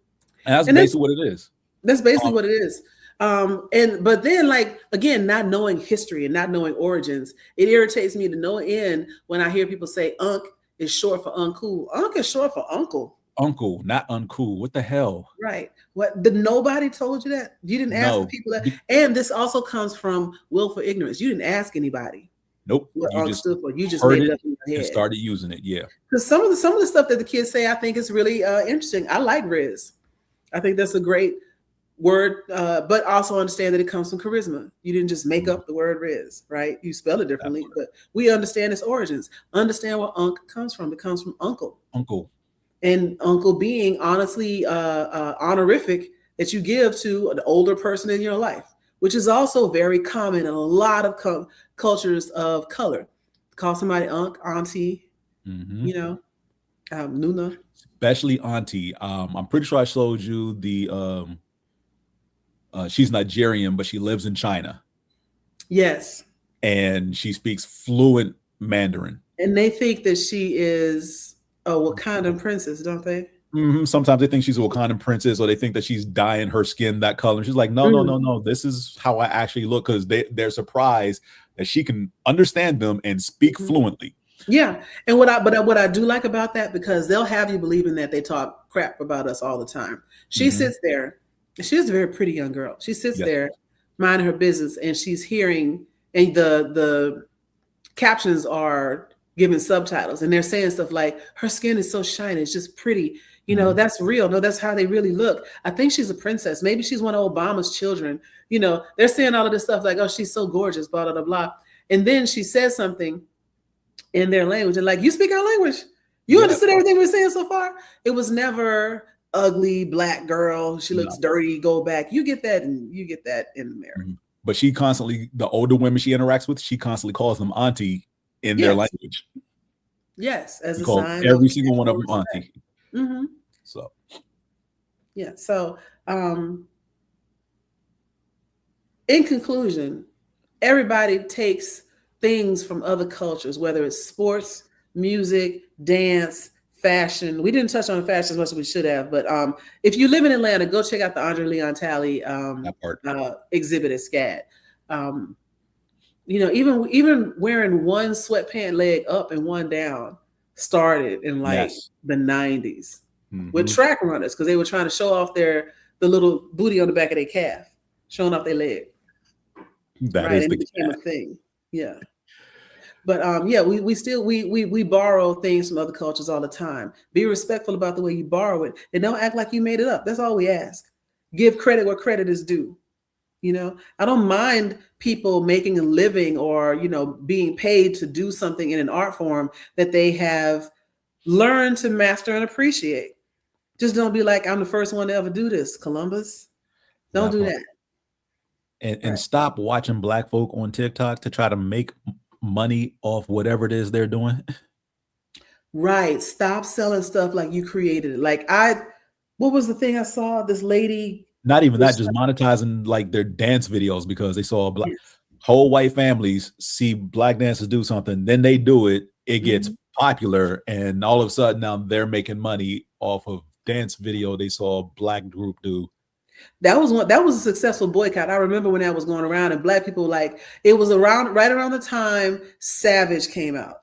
that's basically what it is. That's basically what it is. But then, like, again, not knowing history and not knowing origins, it irritates me to no end when I hear people say Unc is short for uncool. Unc is short for uncle. Uncle, not uncool. What the hell? Right. What? Nobody told you that? You didn't ask the people that. And this also comes from willful ignorance. You didn't ask anybody. Nope. What Unc stood for. You just made it up in your head and started using it. Yeah. Because some of the stuff that the kids say, I think is really interesting. I like Riz. I think that's a great word, but also understand that it comes from charisma. You didn't just make up the word Riz, right? You spell it differently, but we understand its origins. Understand where Unc comes from. It comes from uncle. Uncle. And uncle being honestly honorific that you give to an older person in your life, which is also very common in a lot of cultures of color. Call somebody unc, auntie, Nuna. Especially auntie. I'm pretty sure I showed you the she's Nigerian, but she lives in China. Yes. And she speaks fluent Mandarin. And they think that she is a Wakandan princess, don't they? Mm-hmm. Sometimes they think she's a Wakandan princess, or they think that she's dyeing her skin that color. She's like, no. This is how I actually look, because they're surprised that she can understand them and speak fluently. Yeah. And what I do like about that, because they'll have you believing that they talk crap about us all the time. She sits there. She's a very pretty young girl. She sits there minding her business, and she's hearing, and the captions are giving subtitles, and they're saying stuff like, her skin is so shiny, it's just pretty. That's real. No, that's how they really look. I think she's a princess. Maybe she's one of Obama's children. They're saying all of this stuff like, oh, she's so gorgeous, blah, blah, blah, blah. And then she says something in their language, and like, you speak our language? You understood everything we're saying so far? It was never ugly black girl. She looks dirty. Go back. You get that, and you get that in America. But she constantly, the older women she interacts with, she constantly calls them auntie in their language. Yes, as a sign. Every single one of them auntie. So, yeah. So, in conclusion, everybody takes things from other cultures, whether it's sports, music, dance, fashion. We didn't touch on fashion as much as we should have, but if you live in Atlanta, go check out the Andre Leon Talley exhibit at SCAD. Even wearing one sweatpant leg up and one down started in the 90s with track runners, because they were trying to show off the little booty on the back of their calf, showing off their leg. That is the became a thing. Yeah. But we borrow things from other cultures all the time. Be respectful about the way you borrow it, and don't act like you made it up. That's all we ask. Give credit where credit is due. I don't mind people making a living or, being paid to do something in an art form that they have learned to master and appreciate. Just don't be like, I'm the first one to ever do this, Columbus. Don't do that. And stop watching black folk on TikTok to try to make money off whatever it is they're doing. Right. Stop selling stuff like you created it. Like what was the thing I saw? This lady. Not even that, just monetizing like their dance videos, because they saw whole white families see black dancers do something, then they do it, it gets popular, and all of a sudden now they're making money off of dance video they saw a black group do. That was a successful boycott. I remember when that was going around, and black people, like, it was right around the time Savage came out.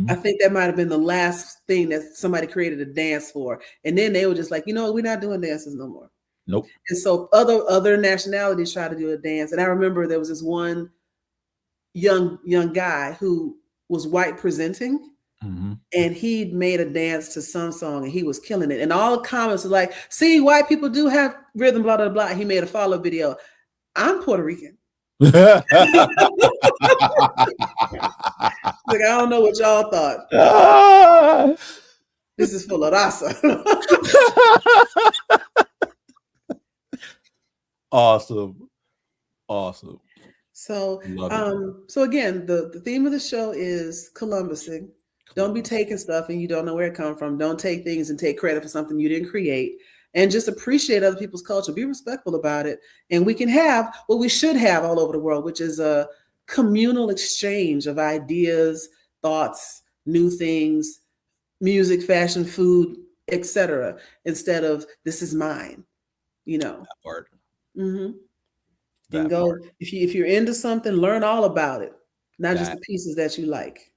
I think that might have been the last thing that somebody created a dance for. And then they were just like, we're not doing dances no more. Nope. And so other nationalities tried to do a dance. And I remember there was this one young guy who was white presenting, and he made a dance to some song, and he was killing it. And all the comments were like, see, white people do have rhythm, blah, blah, blah. He made a follow video. I'm Puerto Rican. Like, I don't know what y'all thought. This is full of rasa. Awesome. So, so again, the theme of the show is Columbusing. Don't be taking stuff and you don't know where it come from. Don't take things and take credit for something you didn't create. And just appreciate other people's culture. Be respectful about it. And we can have what we should have all over the world, which is a communal exchange of ideas, thoughts, new things, music, fashion, food, etc. Instead of, this is mine, That part. And go part. If you're into something, learn all about it, not just the pieces that you like.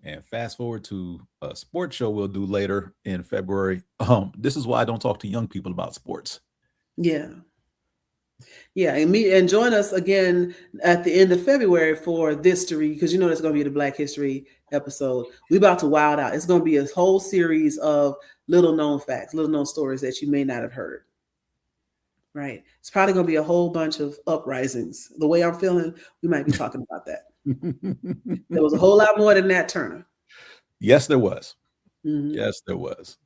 And fast forward to a sports show we'll do later in February. This is why I don't talk to young people about sports. Yeah. And join us again at the end of February for THIStory, because it's going to be the Black History episode. We're about to wild out. It's going to be a whole series of little known facts, little known stories that you may not have heard. Right. It's probably going to be a whole bunch of uprisings. The way I'm feeling, we might be talking about that. There was a whole lot more than that, Turner. Yes, there was. Yes, there was.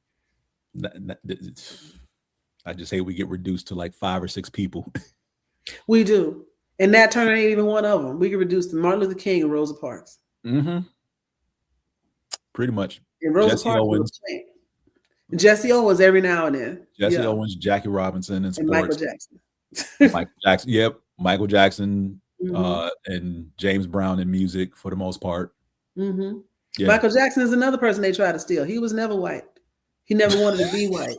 I just hate we get reduced to like 5 or 6 people. We do. And Nat Turner ain't even one of them. We can reduce to Martin Luther King and Rosa Parks. Mm-hmm. Pretty much. And Rosa Jesse Parks Owens. was playing. Jesse Owens every now and then. Jesse Owens, Jackie Robinson, and sports. Michael Jackson. Michael Jackson. Yep. Michael Jackson and James Brown in music for the most part. Mm-hmm. Yeah. Michael Jackson is another person they try to steal. He was never white. He never wanted to be white.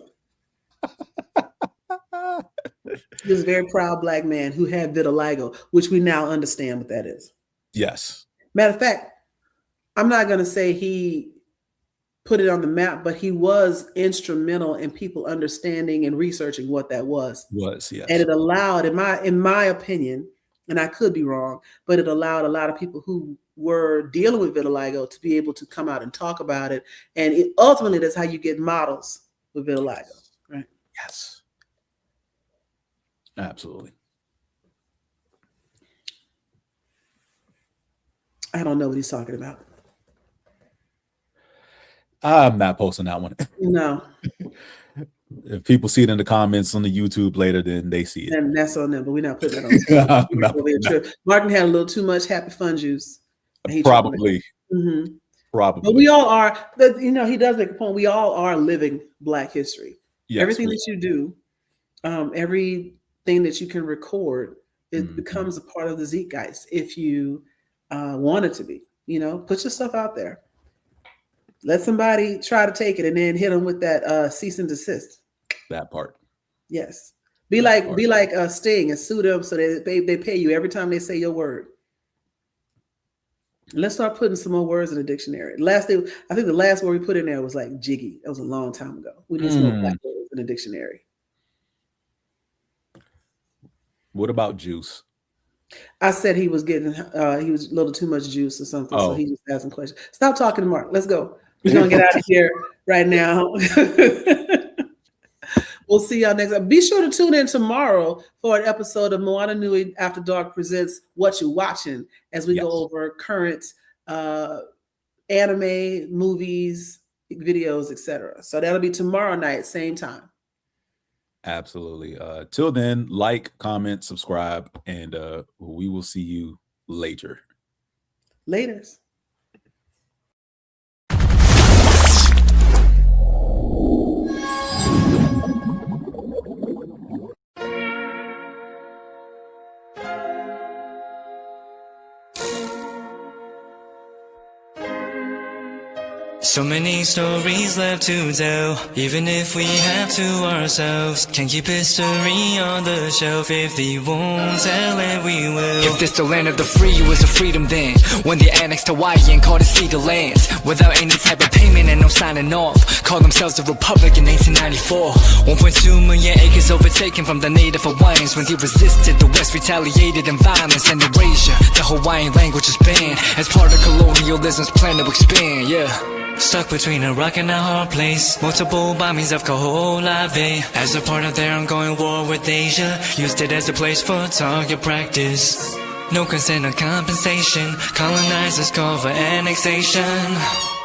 He was a very proud Black man who had vitiligo, which we now understand what that is. Yes. Matter of fact, I'm not going to say he put it on the map, but he was instrumental in people understanding and researching what that was. Yes. And it allowed, in my opinion, and I could be wrong, but it allowed a lot of people who were dealing with vitiligo to be able to come out and talk about it. And ultimately, that's how you get models with vitiligo, right? Yes. Absolutely. I don't know what he's talking about. I'm not posting that one. No. If people see it in the comments on the YouTube later, then they see it. And that's on them, but we're not putting that on. No. Martin had a little too much happy fun juice. Probably. Mm-hmm. Probably. But we all are, he does make a point. We all are living Black history. Yes, everything that you do, everything that you can record, it becomes a part of the zeitgeist if you want it to be. Put your stuff out there. Let somebody try to take it and then hit them with that cease and desist. That part. Yes. Be like Sting and sue them so they pay you every time they say your word. Let's start putting some more words in the dictionary. I think the last word we put in there was like jiggy. That was a long time ago. We need some more Black words in the dictionary. What about juice? I said he was getting he was a little too much juice or something. So he just asking questions. Stop talking, Mark. Let's go. We're gonna get out of here right now. We'll see y'all next time. Be sure to tune in tomorrow for an episode of Moana Nui After Dark presents What You Watching as we go over current anime, movies, videos, etc. So that'll be tomorrow night, same time. Absolutely. Till then, like, comment, subscribe, and we will see you later. Laters. So many stories left to tell, even if we have to ourselves. Can't keep history on the shelf. If they won't tell it, we will. If this the land of the free, it was a freedom then, when they annexed Hawaii and called it Cedar Lands, without any type of payment and no signing off. Called themselves a republic in 1894. 1.2 million acres overtaken from the native Hawaiians. When they resisted, the West retaliated in violence and erasure. The Hawaiian language is banned as part of colonialism's plan to expand. Stuck between a rock and a hard place. Multiple bombings of Kaho'olawe as a part of their ongoing war with Asia. Used it as a place for target practice. No consent or compensation. Colonizers call for annexation.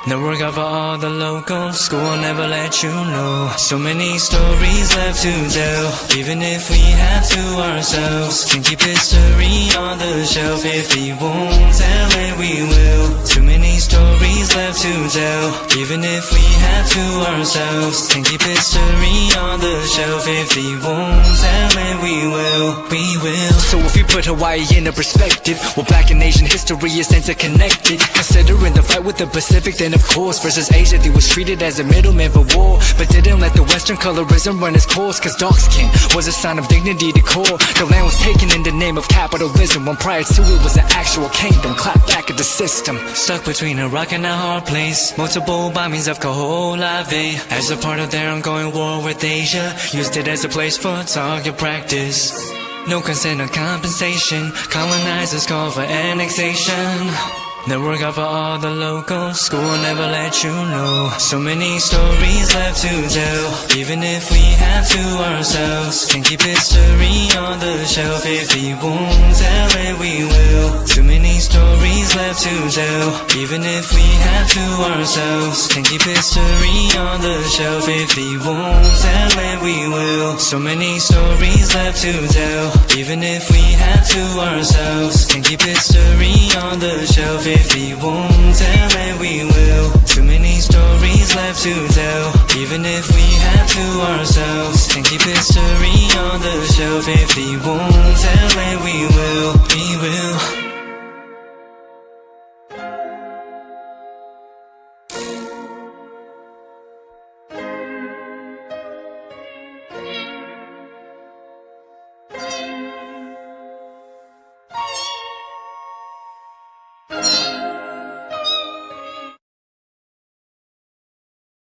No work out for all the locals. School will never let you know. So many stories left to tell, even if we have to ourselves. Can keep history on the shelf. If we won't tell it, we will. Too many stories left to tell, even if we have to ourselves. Can keep history on the shelf. If we won't tell it, we will. We will. So if you put Hawaii into perspective, well, Black and Asian history is interconnected. Considering the fight with the Pacific, then of course, versus Asia, they was treated as a middleman for war, but didn't let the Western colorism run its course, cause dark skin was a sign of dignity to core. The land was taken in the name of capitalism, when prior to it was an actual kingdom. Clap back at the system. Stuck between a rock and a hard place. Multiple bombings of Kaho'olawe as a part of their ongoing war with Asia. Used it as a place for target practice. No consent or compensation. Colonizers call for annexation. No work out for all the locals. School will never let you know. So many stories left to tell, even if we have to ourselves. Can keep history on the shelf. If we won't tell it, we will. Too many stories left to tell, even if we have to ourselves. Can keep history on the shelf. If we won't tell it, we will. will. So many stories left to tell, even if we have to ourselves. Can't keep history on the shelf. If we won't tell it, we will. Too many stories left to tell, even if we have to ourselves. Can't keep history on the shelf. If we won't tell it, we will.